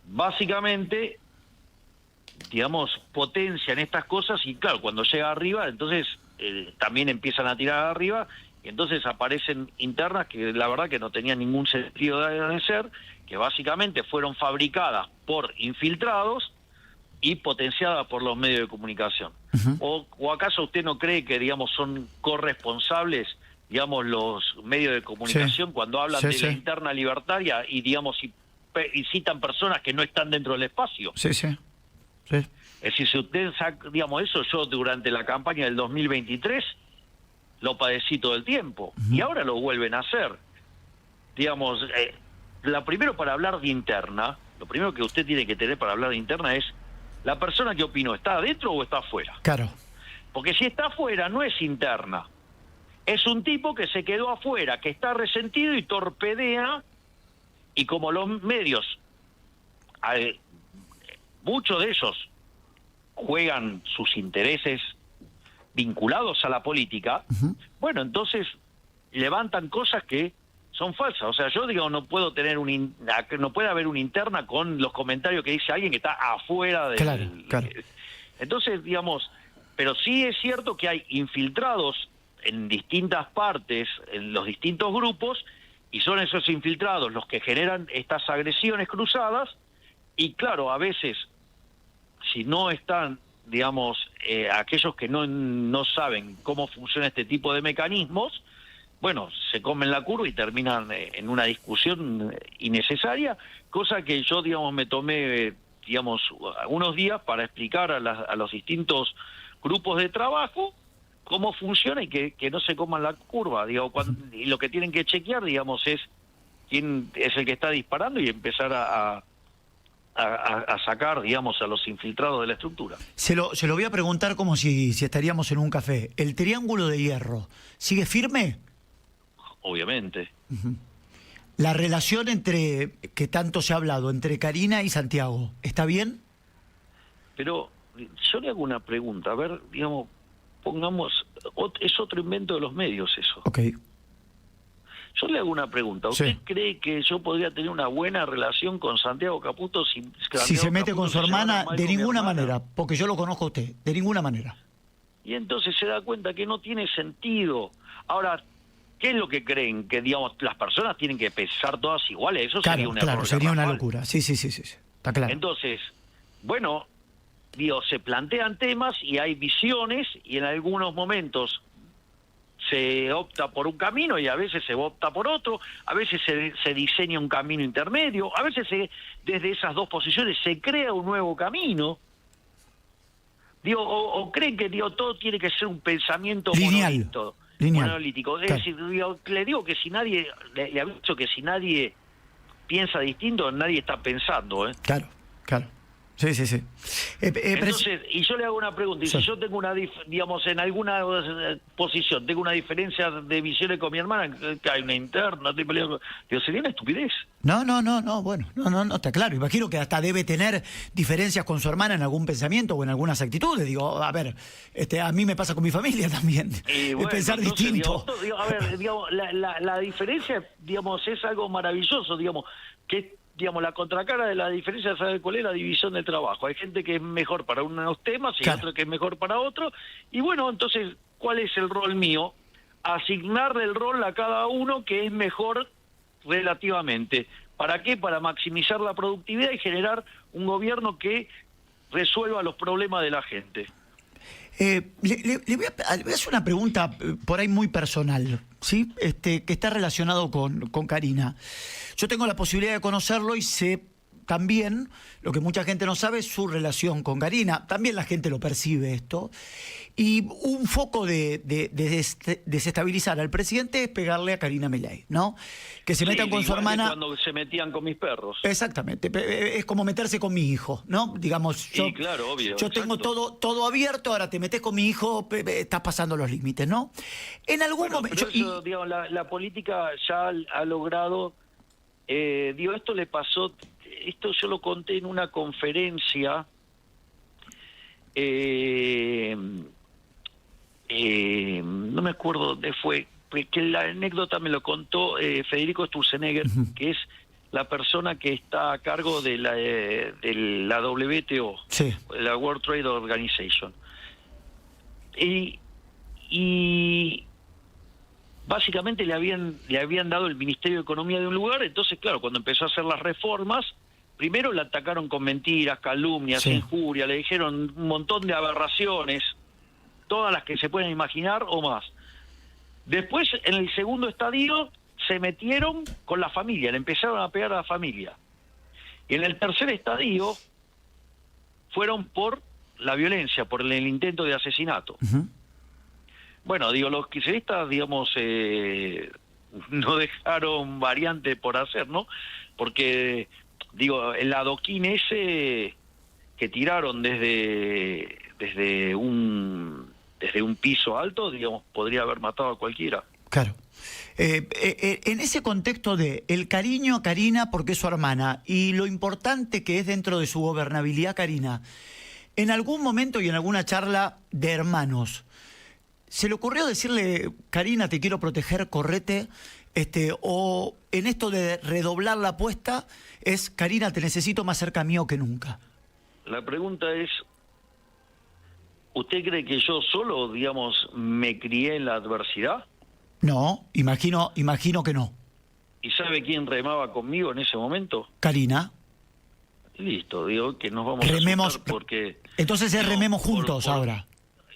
básicamente, digamos, potencian estas cosas y claro, cuando llega arriba, entonces también empiezan a tirar arriba y entonces aparecen internas que la verdad que no tenían ningún sentido de ser, que básicamente fueron fabricadas por infiltrados y potenciadas por los medios de comunicación. ¿O acaso usted no cree que, digamos, son corresponsables, digamos, los medios de comunicación cuando hablan de la interna libertaria y, digamos, y citan personas que no están dentro del espacio? Sí. Es decir, si usted saca, digamos, eso, yo durante la campaña del 2023 lo padecí todo el tiempo y ahora lo vuelven a hacer. Digamos, primero para hablar de interna, lo primero que usted tiene que tener para hablar de interna es la persona que opinó, ¿está adentro o está afuera? Claro. Porque si está afuera no es interna, es un tipo que se quedó afuera, que está resentido y torpedea, y como los medios, muchos de ellos juegan sus intereses vinculados a la política, bueno, entonces levantan cosas que son falsas. O sea, yo digo, no puedo tener no puede haber una interna con los comentarios que dice alguien que está afuera del... Claro. Entonces, digamos, pero sí es cierto que hay infiltrados en distintas partes, en los distintos grupos, y son esos infiltrados los que generan estas agresiones cruzadas, y claro, a veces, si no están, digamos, aquellos que no saben cómo funciona este tipo de mecanismos, bueno, se comen la curva y terminan en una discusión innecesaria, cosa que yo, digamos, me tomé, digamos, unos días para explicar a los distintos grupos de trabajo cómo funciona y que no se coman la curva. Digo, y lo que tienen que chequear, digamos, es quién es el que está disparando y empezar a sacar, digamos, a los infiltrados de la estructura. Se lo voy a preguntar como si estaríamos en un café. ¿El triángulo de hierro sigue firme? Obviamente. La relación que tanto se ha hablado, entre Karina y Santiago, ¿está bien? Pero yo le hago una pregunta, a ver, digamos, pongamos, es otro invento de los medios eso. Ok. Yo le hago una pregunta, ¿usted cree que yo podría tener una buena relación con Santiago Caputo si se mete con su hermana? De ninguna manera, porque yo lo conozco a usted, de ninguna manera. Y entonces se da cuenta que no tiene sentido. Ahora, ¿qué es lo que creen? Que, digamos, las personas tienen que pensar todas iguales. Eso sería un error. Claro, sería una locura. Sí. Está claro. Entonces, bueno, digo, se plantean temas y hay visiones y en algunos momentos se opta por un camino y a veces se opta por otro, a veces se diseña un camino intermedio, a veces desde esas dos posiciones se crea un nuevo camino. Digo, o creen que todo tiene que ser un pensamiento lineal. monolítico. Es Claro. decir, le digo que si nadie, le aviso que si nadie piensa distinto, nadie está pensando, ¿eh? Claro. Sí. Entonces, y yo le hago una pregunta, y Sí. si yo tengo digamos, en alguna posición, tengo una diferencia de visiones con mi hermana, que hay una interna, estoy peleando, digo, sería una estupidez. No, bueno, no, está claro. Imagino que hasta debe tener diferencias con su hermana en algún pensamiento o en algunas actitudes. Digo, a ver, a mí me pasa con mi familia también. Bueno, pensar entonces, distinto. a ver, digamos, la diferencia, digamos, es algo maravilloso, digamos, que digamos, la contracara de la diferencia, ¿sabe cuál es? La división del trabajo. Hay gente que es mejor para unos temas y Claro. otro que es mejor para otro. Y bueno, entonces, ¿cuál es el rol mío? Asignarle el rol a cada uno que es mejor relativamente. ¿Para qué? Para maximizar la productividad y generar un gobierno que resuelva los problemas de la gente. Le voy a hacer una pregunta por ahí muy personal, ¿sí? Que está relacionado con Karina. Yo tengo la posibilidad de conocerlo y sé también, lo que mucha gente no sabe, su relación con Karina. También la gente lo percibe esto. Y un foco de desestabilizar al presidente es pegarle a Karina Milei, ¿no? Que se metan con su hermana. Cuando se metían con mis perros. Exactamente, es como meterse con mi hijo, ¿no? Digamos, yo, Sí, claro, obvio. yo tengo exacto. todo abierto, ahora te metes con mi hijo, estás pasando los límites, ¿no? En algún momento... Pero eso, digamos, la política ya ha logrado, digo, esto le pasó, esto yo lo conté en una conferencia, no me acuerdo dónde fue, que la anécdota me lo contó Federico Sturzenegger, que es la persona que está a cargo de la WTO, Sí. la World Trade Organization. Y básicamente le habían dado el Ministerio de Economía de un lugar, entonces claro, cuando empezó a hacer las reformas, primero la atacaron con mentiras, calumnias, Sí. injurias, le dijeron un montón de aberraciones, todas las que se pueden imaginar o más. Después, en el segundo estadio, se metieron con la familia, le empezaron a pegar a la familia. Y en el tercer estadio, fueron por la violencia, por el intento de asesinato. Uh-huh. Bueno, digo, los kirchneristas, digamos, no dejaron variante por hacer, ¿no? Porque, digo, el adoquín ese que tiraron desde un piso alto, digamos, podría haber matado a cualquiera. Claro. En ese contexto de el cariño a Karina porque es su hermana y lo importante que es dentro de su gobernabilidad Karina, en algún momento y en alguna charla de hermanos, ¿se le ocurrió decirle, Karina, te quiero proteger, correte? O en esto de redoblar la apuesta, es, Karina, te necesito más cerca mío que nunca. La pregunta es, ¿usted cree que yo solo, digamos, me crié en la adversidad? No, imagino que no. ¿Y sabe quién remaba conmigo en ese momento? Karina. Listo, digo que nos vamos Rememos, a asustar porque... entonces no, rememos juntos ahora.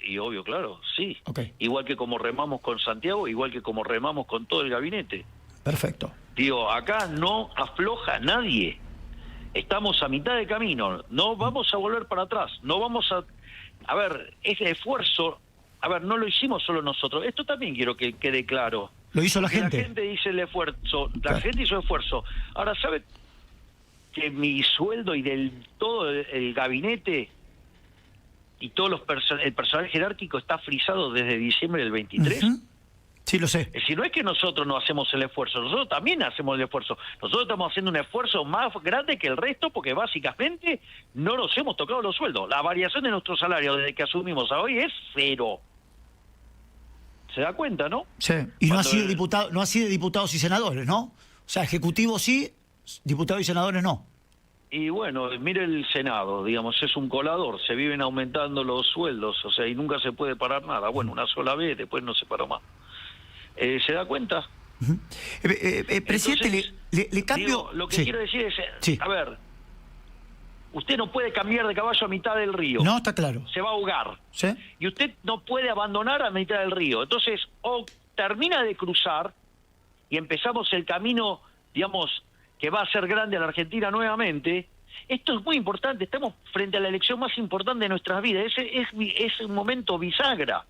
Y obvio, claro, sí. Okay. Igual que como remamos con Santiago, igual que como remamos con todo el gabinete. Perfecto. Digo, acá no afloja nadie. Estamos a mitad de camino. No vamos a volver para atrás. No vamos a... A ver, ese esfuerzo... A ver, no lo hicimos solo nosotros. Esto también quiero que quede claro. Lo hizo la Porque gente. La gente dice el esfuerzo. La Claro. gente hizo esfuerzo. Ahora, ¿sabe que mi sueldo y del todo el gabinete y todo el personal jerárquico está frisado desde diciembre del 23? Uh-huh. Sí, lo sé. Es decir, no es que nosotros no hacemos el esfuerzo, nosotros también hacemos el esfuerzo. Nosotros estamos haciendo un esfuerzo más grande que el resto porque básicamente no nos hemos tocado los sueldos. La variación de nuestro salario desde que asumimos a hoy es 0. ¿Se da cuenta, no? Sí. Y no Cuando así de diputado, no así de diputados y senadores, ¿no? O sea, ejecutivos sí, diputados y senadores no. Y bueno, mire el Senado, digamos, es un colador, se viven aumentando los sueldos, o sea, y nunca se puede parar nada. Bueno, una sola vez, después no se paró más. ¿Se da cuenta? Uh-huh. Presidente, Entonces, le cambio... digo, lo que sí. quiero decir es, Sí. a ver, Usted no puede cambiar de caballo a mitad del río. No, está claro. Se va a ahogar. ¿Sí? Y usted no puede abandonar a mitad del río. Entonces, o termina de cruzar y empezamos el camino, digamos, que va a ser grande a la Argentina nuevamente. Esto es muy importante. Estamos frente a la elección más importante de nuestras vidas. Es un momento bisagra.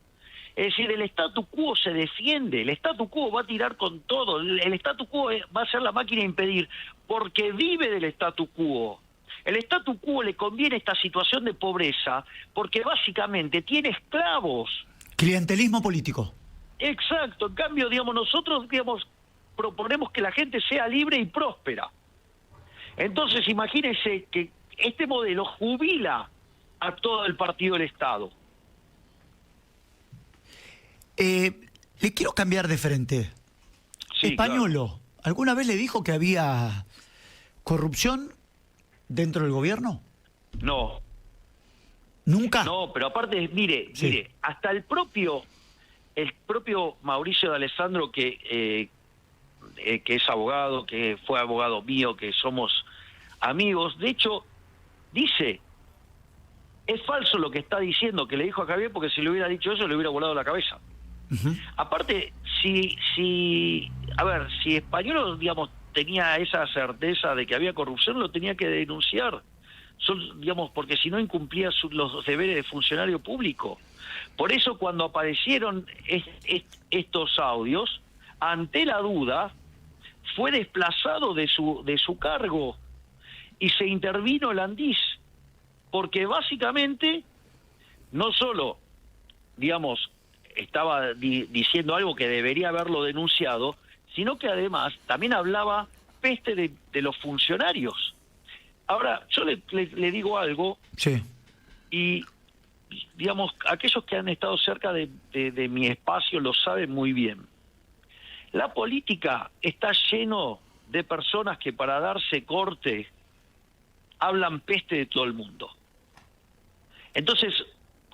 Es decir, el statu quo se defiende, el statu quo va a tirar con todo, el statu quo va a ser la máquina de impedir, porque vive del statu quo. El statu quo le conviene esta situación de pobreza, porque básicamente tiene esclavos. Clientelismo político. Exacto, en cambio, digamos, nosotros, digamos, proponemos que la gente sea libre y próspera. Entonces, imagínense que este modelo jubila a todo el partido del Estado. Le quiero cambiar de frente. Sí, Españolo, claro. ¿alguna vez le dijo que había corrupción dentro del gobierno? No, ¿Nunca? no, pero aparte, mire, Sí. mire, hasta el propio Mauricio de Alessandro, que es abogado, que fue abogado mío, que somos amigos, de hecho, dice, es falso lo que está diciendo, que le dijo a Javier, porque si le hubiera dicho eso, le hubiera volado la cabeza. Ujú. Aparte, si Español, digamos, tenía esa certeza de que había corrupción, lo tenía que denunciar, digamos, porque si no incumplía los deberes de funcionario público. Por eso, cuando aparecieron estos audios, ante la duda, fue desplazado de su cargo y se intervino el Andis, porque básicamente no solo, digamos, estaba diciendo algo que debería haberlo denunciado, sino que además también hablaba peste de los funcionarios. Ahora, yo le digo algo, Sí. y digamos, aquellos que han estado cerca de mi espacio lo saben muy bien. La política está lleno de personas que para darse corte hablan peste de todo el mundo. Entonces,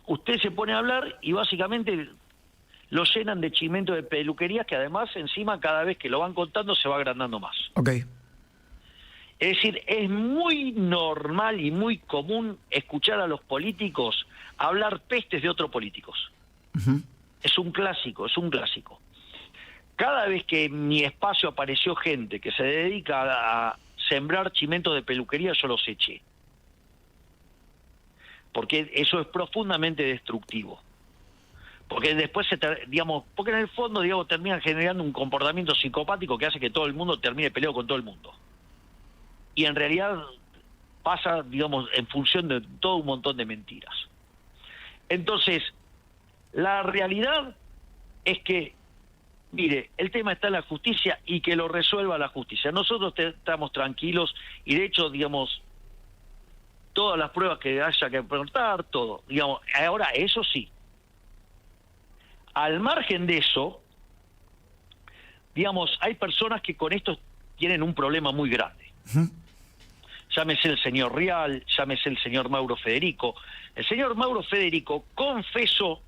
usted se pone a hablar y básicamente lo llenan de chimento de peluquerías, que además encima cada vez que lo van contando se va agrandando más. Ok. Es decir, es muy normal y muy común escuchar a los políticos hablar pestes de otros políticos. Ujú. Es un clásico, es un clásico. Cada vez que en mi espacio apareció gente que se dedica a sembrar chimento de peluquería, yo los eché. Porque eso es profundamente destructivo. Porque después, porque en el fondo, terminan generando un comportamiento psicopático que hace que todo el mundo termine peleado con todo el mundo. Y en realidad pasa, en función de todo un montón de mentiras. Entonces, la realidad es que, mire, el tema está en la justicia y que lo resuelva la justicia. Nosotros estamos tranquilos y de hecho, todas las pruebas que haya que aportar, todo. Ahora, eso sí, al margen de eso, hay personas que con esto tienen un problema muy grande. Ujú. Llámese el señor Rial, llámese el señor Mauro Federico. El señor Mauro Federico confesó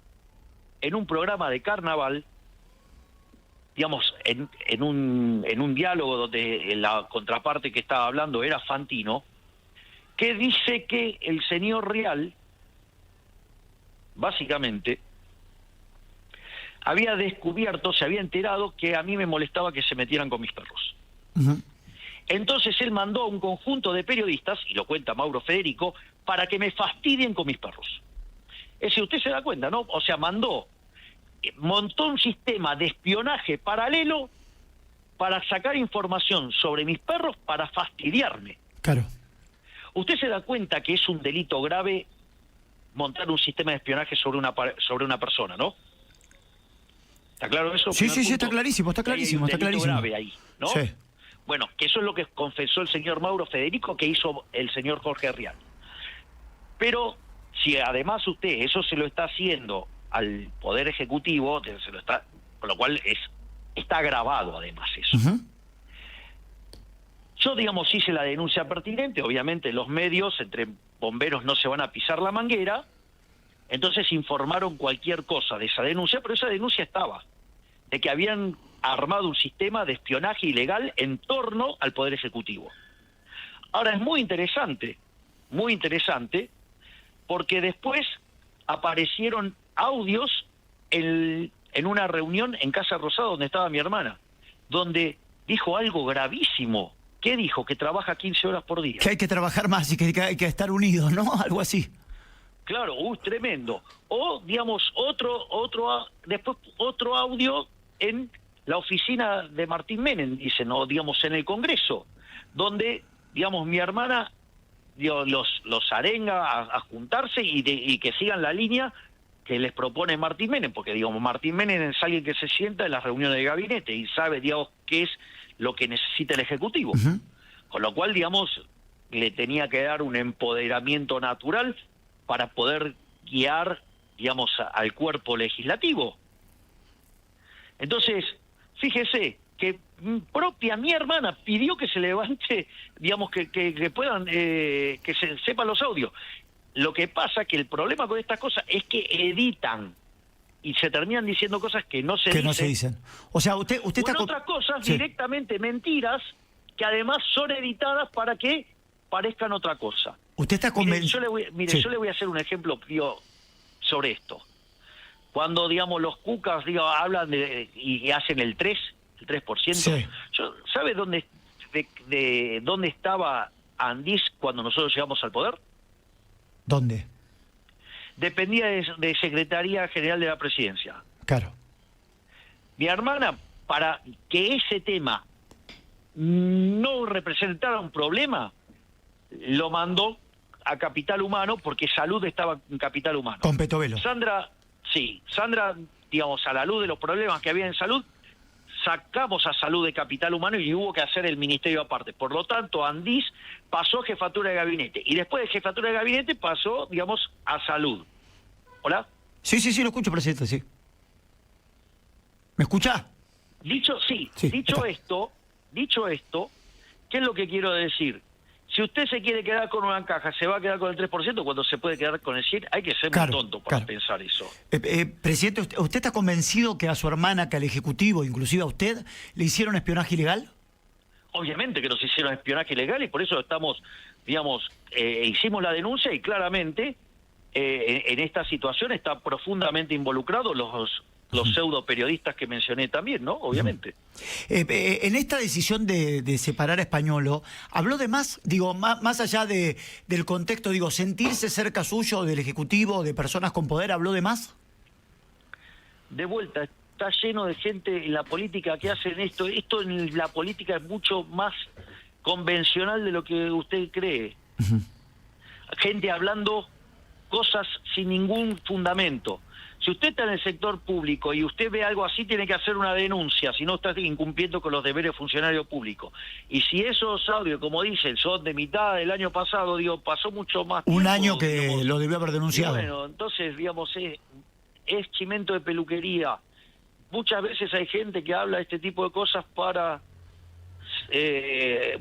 en un programa de carnaval, en un diálogo donde la contraparte que estaba hablando era Fantino, que dice que el señor Rial, básicamente, había descubierto, se había enterado que a mí me molestaba que se metieran con mis perros. Ujú. Entonces él mandó a un conjunto de periodistas, y lo cuenta Mauro Federico, para que me fastidien con mis perros. Es decir, usted se da cuenta, ¿no? O sea, montó un sistema de espionaje paralelo para sacar información sobre mis perros para fastidiarme. Claro. Usted se da cuenta que es un delito grave montar un sistema de espionaje sobre una persona, ¿no? ¿Está claro eso? Sí, Primer sí, sí, punto. está clarísimo, está clarísimo, Hay está un delito clarísimo. grave ahí, ¿no? Sí. Bueno, que eso es lo que confesó el señor Mauro Federico que hizo el señor Jorge Rial. Pero si además usted eso se lo está haciendo al Poder Ejecutivo, con lo cual está grabado además eso. Ujú. Yo, hice la denuncia pertinente, obviamente los medios, entre bomberos no se van a pisar la manguera, entonces informaron cualquier cosa de esa denuncia, pero esa denuncia estaba, de que habían armado un sistema de espionaje ilegal en torno al Poder Ejecutivo. Ahora, es muy interesante, muy interesante, porque después aparecieron audios en una reunión en Casa Rosada donde estaba mi hermana, donde dijo algo gravísimo. ¿Qué dijo? Que trabaja 15 horas por día. Que hay que trabajar más y que hay que estar unidos, ¿no? Algo así. Claro, tremendo. O, digamos, después otro audio en la oficina de Martín Menem, dicen, o digamos en el Congreso, donde, digamos, mi hermana los arenga a juntarse y que sigan la línea que les propone Martín Menem, porque, digamos, Martín Menem es alguien que se sienta en las reuniones de gabinete y sabe, digamos, qué es lo que necesita el Ejecutivo. Uh-huh. Con lo cual, digamos, le tenía que dar un empoderamiento natural para poder guiar, digamos, al cuerpo legislativo. Entonces, fíjese que mi hermana pidió que se levante, digamos, que puedan, que se sepan los audios. Lo que pasa que el problema con estas cosas es que editan y se terminan diciendo cosas que no se dicen. Que no se dicen. O sea, usted está... otras cosas sí. Directamente mentiras que además son editadas para que parezcan otra cosa. Usted está convencido... Yo le voy a hacer un ejemplo sobre esto. Cuando, digamos, los cucas hablan y hacen el 3%, sí. ¿sabe de dónde estaba Andís cuando nosotros llegamos al poder? ¿Dónde? Dependía de Secretaría General de la Presidencia. Claro. Mi hermana, para que ese tema no representara un problema, lo mandó a Capital Humano, porque Salud estaba en Capital Humano. Con Petovelo. Sandra, digamos, a la luz de los problemas que había en Salud, sacamos a Salud de Capital Humano y hubo que hacer el ministerio aparte. Por lo tanto, Andís pasó a Jefatura de Gabinete. Y después de Jefatura de Gabinete pasó, digamos, a Salud. ¿Hola? Sí, lo escucho, presidente, sí. ¿Me escucha? Dicho esto, ¿qué es lo que quiero decir? Si usted se quiere quedar con una caja, ¿se va a quedar con el 3% cuando se puede quedar con el 100%? Hay que ser muy tonto para pensar eso. Presidente, ¿usted está convencido que a su hermana, que al Ejecutivo, inclusive a usted, le hicieron espionaje ilegal? Obviamente que nos hicieron espionaje ilegal y por eso estamos, digamos, hicimos la denuncia y claramente en esta situación está profundamente involucrados los pseudo periodistas que mencioné también, ¿no? Obviamente. En esta decisión de separar a Españolo, ¿habló de más? Digo, más allá del contexto, digo, sentirse cerca suyo del Ejecutivo, de personas con poder, ¿habló de más? De vuelta, está lleno de gente en la política que hacen esto. Esto en la política es mucho más convencional de lo que usted cree. Uh-huh. Gente hablando cosas sin ningún fundamento. Si usted está en el sector público y usted ve algo así, tiene que hacer una denuncia, si no está incumpliendo con los deberes funcionario público. Y si esos audios, como dicen, son de mitad del año pasado, pasó mucho más tiempo. Un año que, digamos, lo debió haber denunciado. Bueno, entonces, digamos, es chimento de peluquería. Muchas veces hay gente que habla este tipo de cosas para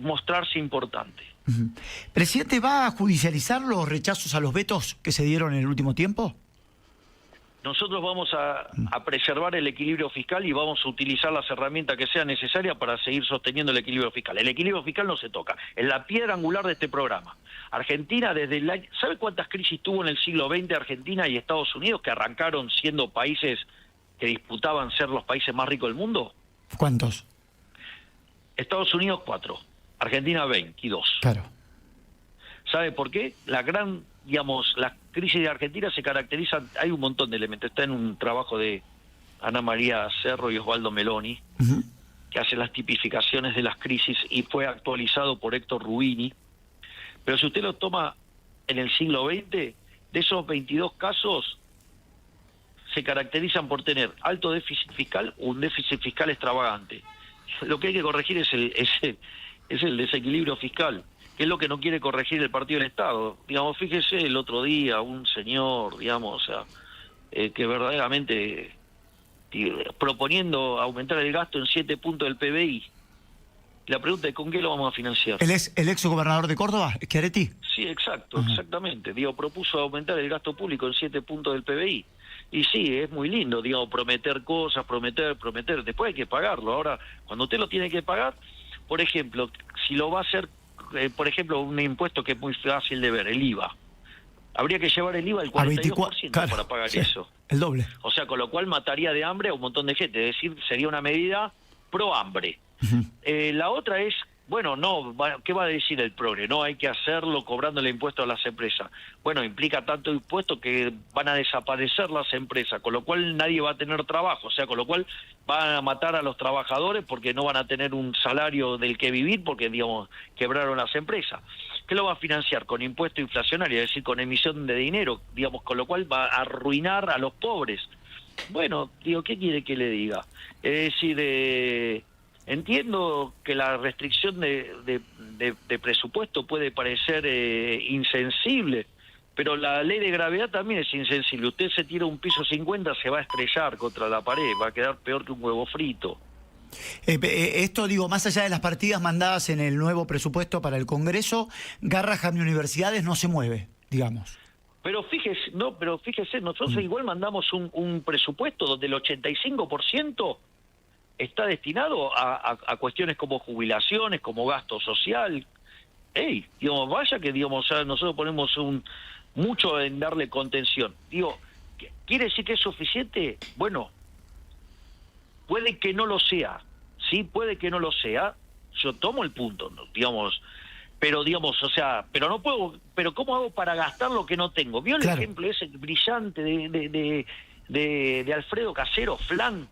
mostrarse importante. Uh-huh. ¿Presidente, va a judicializar los rechazos a los vetos que se dieron en el último tiempo? Nosotros vamos a preservar el equilibrio fiscal y vamos a utilizar las herramientas que sean necesarias para seguir sosteniendo el equilibrio fiscal. El equilibrio fiscal no se toca, es la piedra angular de este programa. Argentina, desde el año... ¿Sabe cuántas crisis tuvo en el siglo XX Argentina y Estados Unidos, que arrancaron siendo países que disputaban ser los países más ricos del mundo? ¿Cuántos? Estados Unidos 4, Argentina 22. Claro. ¿Sabe por qué? Las crisis de Argentina se caracterizan, hay un montón de elementos, está en un trabajo de Ana María Cerro y Osvaldo Meloni, uh-huh, que hace las tipificaciones de las crisis y fue actualizado por Héctor Rubini. Pero si usted lo toma en el siglo XX, de esos 22 casos se caracterizan por tener alto déficit fiscal o un déficit fiscal extravagante. Lo que hay que corregir es el desequilibrio fiscal, que es lo que no quiere corregir el Partido del Estado. Digamos, fíjese el otro día un señor, digamos, que verdaderamente proponiendo aumentar el gasto en 7 puntos del PBI. La pregunta es, ¿con qué lo vamos a financiar? ¿El ex gobernador de Córdoba, Schiaretti? Sí, exacto, uh-huh, exactamente. Propuso aumentar el gasto público en 7 puntos del PBI. Y sí, es muy lindo, prometer cosas, prometer. Después hay que pagarlo. Ahora, cuando usted lo tiene que pagar, por ejemplo, si lo va a hacer por ejemplo, un impuesto que es muy fácil de ver, el IVA. Habría que llevar el IVA al A 42% claro, para pagar sí, eso. el doble. O sea, con lo cual mataría de hambre a un montón de gente. Es decir, sería una medida pro hambre. La otra es, bueno, no, ¿qué va a decir el progre? No, hay que hacerlo cobrando el impuesto a las empresas. Bueno, implica tanto impuesto que van a desaparecer las empresas, con lo cual nadie va a tener trabajo. O sea, con lo cual van a matar a los trabajadores porque no van a tener un salario del que vivir porque, digamos, quebraron las empresas. ¿Qué lo va a financiar? Con impuesto inflacionario, es decir, con emisión de dinero, digamos, con lo cual va a arruinar a los pobres. Bueno, digo, ¿qué quiere que le diga? Es decir, entiendo que la restricción de presupuesto puede parecer insensible, pero la ley de gravedad también es insensible. Usted se tira un piso 50, se va a estrellar contra la pared, va a quedar peor que un huevo frito. Esto, digo, más allá de las partidas mandadas en el nuevo presupuesto para el Congreso, Garrahan y Universidades no se mueve, digamos. Pero fíjese, nosotros igual mandamos un presupuesto donde el 85% está destinado a cuestiones como jubilaciones, como gasto social. Digamos, vaya que, digamos, nosotros ponemos mucho en darle contención. Digo, ¿quiere decir que es suficiente? Bueno, puede que no lo sea, sí, puede que no lo sea. Yo tomo el punto, ¿no? Digamos, pero digamos, o sea, pero no puedo, pero ¿cómo hago para gastar lo que no tengo? ¿Vio el ejemplo ese brillante de Alfredo Casero, Flan?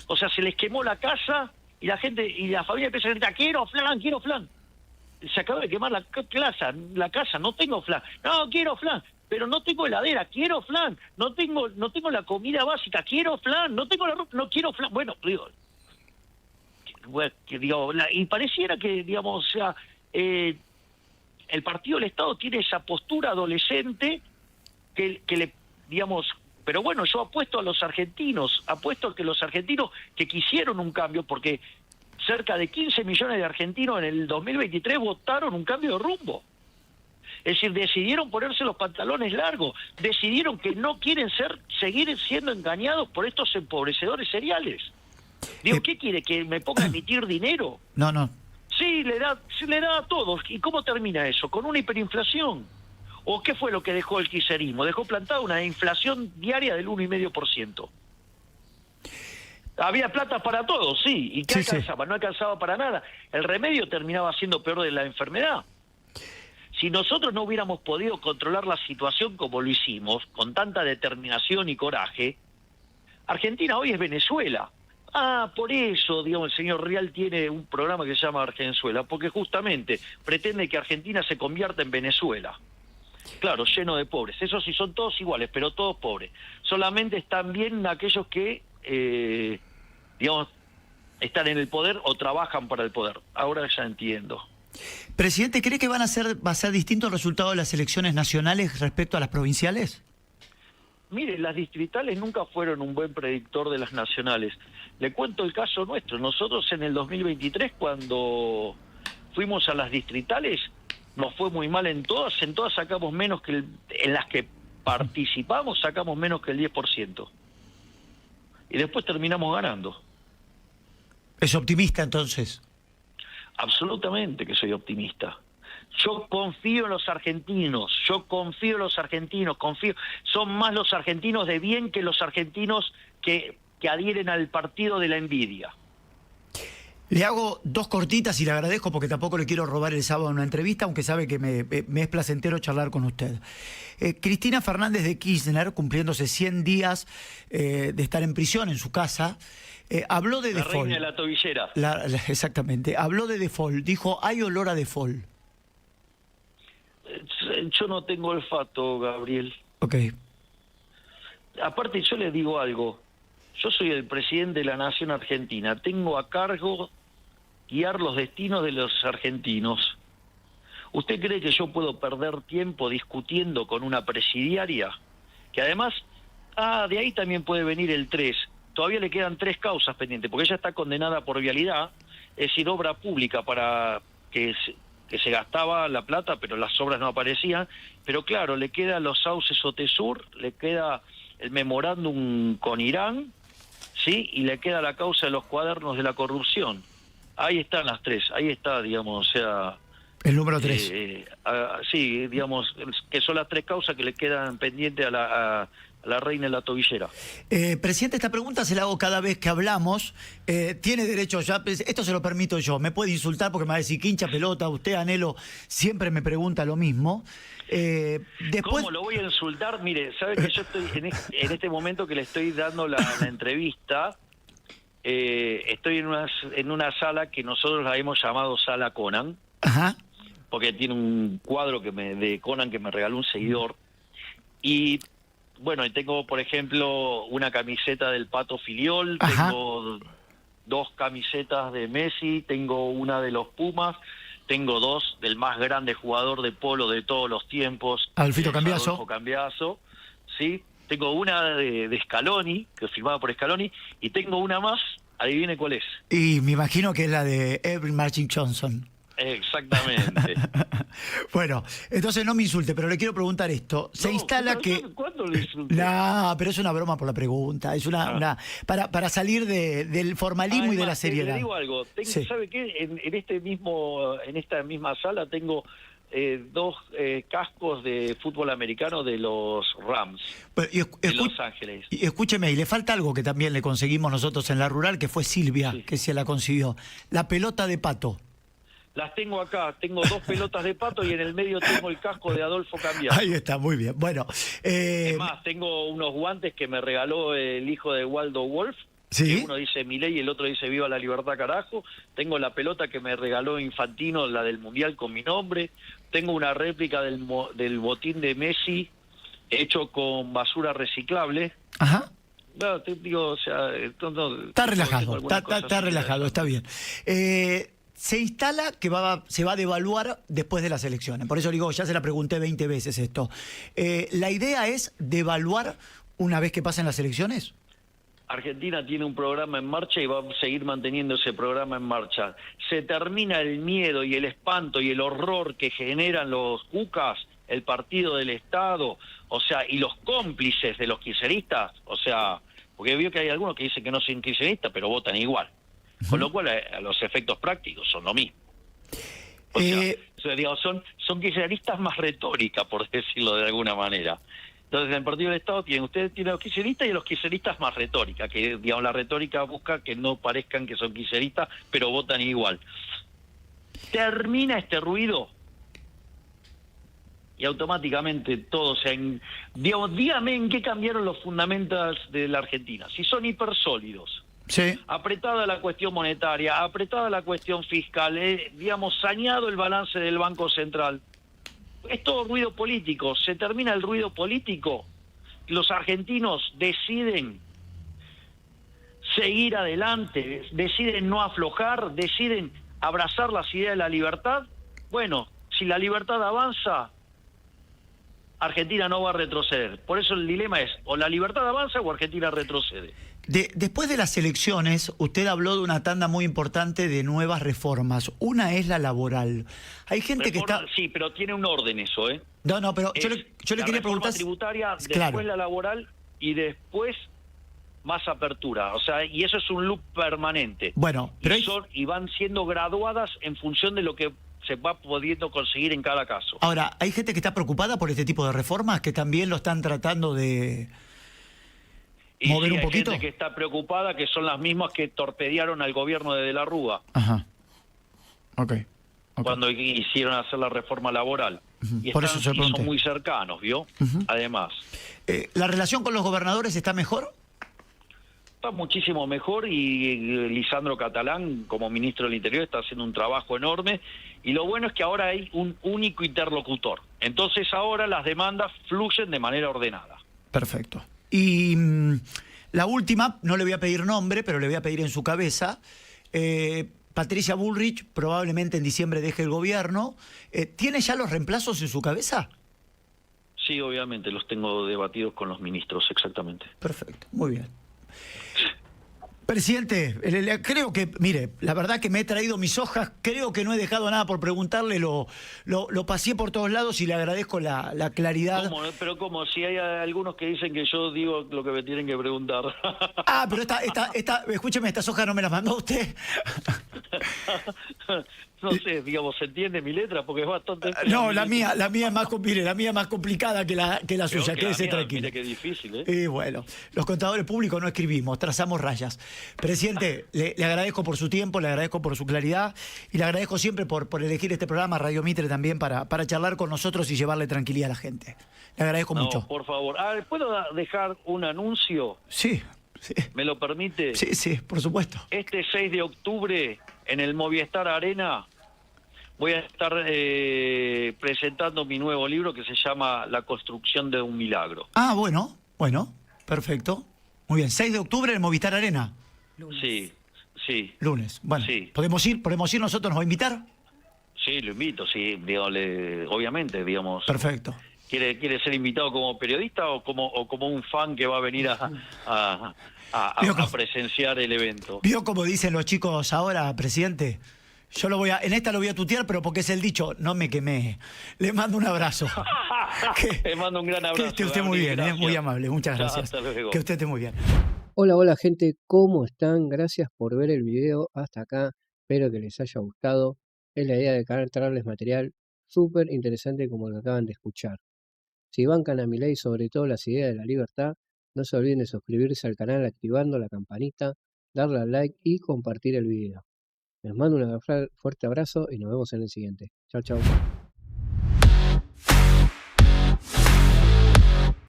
O sea, se les quemó la casa y la gente y la familia empieza a gritar, quiero flan, quiero flan. Se acaba de quemar la casa, no tengo flan. No, quiero flan, pero no tengo heladera, quiero flan. No tengo la comida básica, quiero flan. No tengo la ropa, no quiero flan. Bueno, digo, y pareciera que, digamos, o sea, el partido del Estado tiene esa postura adolescente que le, digamos, pero bueno, yo apuesto a los argentinos, apuesto a que los argentinos que quisieron un cambio, porque cerca de 15 millones de argentinos en el 2023 votaron un cambio de rumbo. Es decir, decidieron ponerse los pantalones largos, decidieron que no quieren seguir siendo engañados por estos empobrecedores seriales. Digo, ¿qué quiere? ¿Que me ponga a emitir dinero? No. Sí, le da a todos. ¿Y cómo termina eso? Con una hiperinflación. ¿O qué fue lo que dejó el kirchnerismo? Dejó plantada una inflación diaria del 1,5%. Había plata para todos, sí. ¿Y qué alcanzaba? Sí. No alcanzaba para nada. El remedio terminaba siendo peor de la enfermedad. Si nosotros no hubiéramos podido controlar la situación como lo hicimos, con tanta determinación y coraje, Argentina hoy es Venezuela. Por eso, digamos, el señor Rial tiene un programa que se llama Argenzuela, porque justamente pretende que Argentina se convierta en Venezuela. Claro, lleno de pobres. Esos sí son todos iguales, pero todos pobres. Solamente están bien aquellos que, digamos, están en el poder o trabajan para el poder. Ahora ya entiendo. Presidente, ¿cree que va a ser distinto el resultado de las elecciones nacionales respecto a las provinciales? Mire, las distritales nunca fueron un buen predictor de las nacionales. Le cuento el caso nuestro. Nosotros en el 2023, cuando fuimos a las distritales, nos fue muy mal en todas sacamos menos que en las que participamos sacamos menos que el 10%. Y después terminamos ganando. ¿Es optimista entonces? Absolutamente que soy optimista. Yo confío en los argentinos, son más los argentinos de bien que los argentinos que adhieren al partido de la envidia. Le hago dos cortitas y le agradezco porque tampoco le quiero robar el sábado en una entrevista, aunque sabe que me es placentero charlar con usted. Cristina Fernández de Kirchner, cumpliéndose 100 días de estar en prisión en su casa, habló de default. La reina de la tobillera. Exactamente, habló de default, dijo, hay olor a default. Yo no tengo olfato, Gabriel. Ok. Aparte, yo le digo algo. Yo soy el presidente de la Nación Argentina. Tengo a cargo guiar los destinos de los argentinos. ¿Usted cree que yo puedo perder tiempo discutiendo con una presidiaria? Que además, de ahí también puede venir el 3. Todavía le quedan 3 causas pendientes, porque ella está condenada por vialidad, es decir, obra pública para que se gastaba la plata, pero las obras no aparecían. Pero claro, le quedan los sauces Otesur, le queda el memorándum con Irán, ¿sí? Y le queda la causa de los cuadernos de la corrupción. Ahí están las 3, ahí está, digamos, o sea... El número 3. Sí, digamos, que son las 3 causas que le quedan pendientes a la reina de la tobillera. Presidente, esta pregunta se la hago cada vez que hablamos. Tiene derecho ya, esto se lo permito yo. Me puede insultar porque me va a decir, hincha pelota, usted, Anhelo, siempre me pregunta lo mismo. Después... ¿Cómo lo voy a insultar? Mire, sabe que yo estoy en este momento que le estoy dando la entrevista, estoy en una sala que nosotros la hemos llamado Sala Conan. Ajá. Porque tiene un cuadro de Conan que me regaló un seguidor. Y bueno, tengo, por ejemplo, una camiseta del Pato Filiol, Ajá. tengo 2 camisetas de Messi, tengo una de los Pumas, tengo 2 del más grande jugador de polo de todos los tiempos, Adolfito Cambiaso. Adolfo Cambiaso, ¿sí? Tengo una de Scaloni, que es firmada por Scaloni, y tengo una más, adivine cuál es. Y me imagino que es la de Evelyn Martin Johnson. Exactamente. Bueno, entonces no me insulte, pero le quiero preguntar esto. Se instala que... ¿Cuándo le insulté? No, pero es una broma por la pregunta. Es una para salir del formalismo y de la Además, seriedad. Le digo algo. Sí. ¿Sabe qué? En esta misma sala tengo 2 cascos de fútbol americano de los Rams Bueno, de Los Ángeles. Y escúcheme, y le falta algo que también le conseguimos nosotros en la rural, que fue Silvia, Sí. que se la consiguió. La pelota de pato. Las tengo acá. Tengo 2 pelotas de pato y en el medio tengo el casco de Adolfo Cambiaso. Ahí está, muy bien. Bueno, Es más, tengo unos guantes que me regaló el hijo de Waldo Wolf. ¿sí? Que uno dice Milei y el otro dice Viva la Libertad, carajo. Tengo la pelota que me regaló Infantino, la del Mundial con mi nombre. Tengo una réplica del botín de Messi hecho con basura reciclable. Ajá. No, te digo, o sea... Está relajado, está relajado, está bien. Se instala que se va a devaluar después de las elecciones. Por eso digo, ya se la pregunté 20 veces esto. ¿La idea es devaluar una vez que pasen las elecciones? Argentina tiene un programa en marcha y va a seguir manteniendo ese programa en marcha. Se termina el miedo y el espanto y el horror que generan los cucas, el partido del Estado, o sea, y los cómplices de los kirchneristas, o sea, porque veo que hay algunos que dicen que no son kirchneristas, pero votan igual. Con lo cual, los efectos prácticos son lo mismo. O sea, digamos, son kirchneristas más retórica, por decirlo de alguna manera. Entonces, en el Partido del Estado usted tiene a los kirchneristas y a los kirchneristas más retórica, que digamos la retórica busca que no parezcan que son kirchneristas, pero votan igual. Termina este ruido y automáticamente todo digamos, dígame en qué cambiaron los fundamentos de la Argentina. Si son hipersólidos, Sí. apretada la cuestión monetaria, apretada la cuestión fiscal, digamos, saneado el balance del Banco Central. Es todo ruido político. Se termina el ruido político. Los argentinos deciden seguir adelante, deciden no aflojar, deciden abrazar las ideas de la libertad. Bueno, si la libertad avanza, Argentina no va a retroceder. Por eso el dilema es, o la libertad avanza o Argentina retrocede. Después de las elecciones, usted habló de una tanda muy importante de nuevas reformas. Una es la laboral. Hay gente que está... Sí, pero tiene un orden eso, ¿eh? No, pero yo le quería preguntar... La tributaria, después Claro. la laboral y después más apertura. O sea, y eso es un loop permanente. Bueno, pero y van siendo graduadas en función de lo que se va pudiendo conseguir en cada caso. ahora, hay gente que está preocupada por este tipo de reformas, que también lo están tratando de... Y mover sí, un hay poquito. gente que está preocupada, que son las mismas que torpedearon al gobierno de la Rúa Ajá. Ok. cuando hicieron hacer la reforma laboral. Y, Por eso se y pregunté. son muy cercanos, ¿vio? Además. ¿La relación con los gobernadores está mejor? Está muchísimo mejor y Lisandro Catalán, como ministro del Interior, está haciendo un trabajo enorme. Y lo bueno es que ahora hay un único interlocutor. Entonces ahora las demandas fluyen de manera ordenada. Perfecto. Y la última, no le voy a pedir nombre, pero le voy a pedir en su cabeza. Patricia Bullrich probablemente en diciembre deje el gobierno. ¿Tiene ya los reemplazos en su cabeza? Sí, obviamente, los tengo debatidos con los ministros, exactamente. Perfecto, muy bien. Presidente, creo que, mire, la verdad que me he traído mis hojas, creo que no he dejado nada por preguntarle, lo pasé por todos lados y le agradezco la claridad. ¿Cómo? Pero como si hay algunos que dicen que yo digo lo que me tienen que preguntar. Ah, pero escúcheme, estas hojas no me las mandó usted. No sé, digamos, ¿se entiende mi letra? Porque es bastante fea. No, la mía es más, mire, la mía es más complicada que la suya, Que quédese mía, tranquilo. mire qué difícil, ¿eh? Y bueno, los contadores públicos no escribimos, trazamos rayas. Presidente, le agradezco por su tiempo, le agradezco por su claridad y le agradezco siempre por elegir este programa, Radio Mitre, también para charlar con nosotros y llevarle tranquilidad a la gente. Le agradezco mucho. Por favor. Ah, ¿puedo dejar un anuncio? Sí, sí. ¿Me lo permite? Sí, sí, por supuesto. Este 6 de octubre, en el Movistar Arena, voy a estar presentando mi nuevo libro que se llama La construcción de un milagro. Ah, bueno, perfecto. Muy bien, 6 de octubre en Movistar Arena. Lunes. Sí. Lunes. Bueno, Sí. ¿podemos ir nosotros? ¿Nos va a invitar? Sí, lo invito, sí, digo, obviamente, digamos. Perfecto. ¿Quiere ser invitado como periodista o como un fan que va a venir a presenciar el evento? ¿Vio como dicen los chicos ahora, presidente? Yo en esta lo voy a tutear, pero porque es el dicho, no me quemé. Le mando un abrazo. Te mando un gran abrazo. Que esté usted muy bien, muy amable, muchas gracias. Hasta luego. Que usted esté muy bien. Hola gente, ¿cómo están? Gracias por ver el video hasta acá, espero que les haya gustado. Es la idea del canal traerles material súper interesante como lo que acaban de escuchar. Si bancan a Milei sobre todo las ideas de la libertad, no se olviden de suscribirse al canal activando la campanita, darle al like y compartir el video. Les mando un fuerte abrazo y nos vemos en el siguiente. Chao, chao.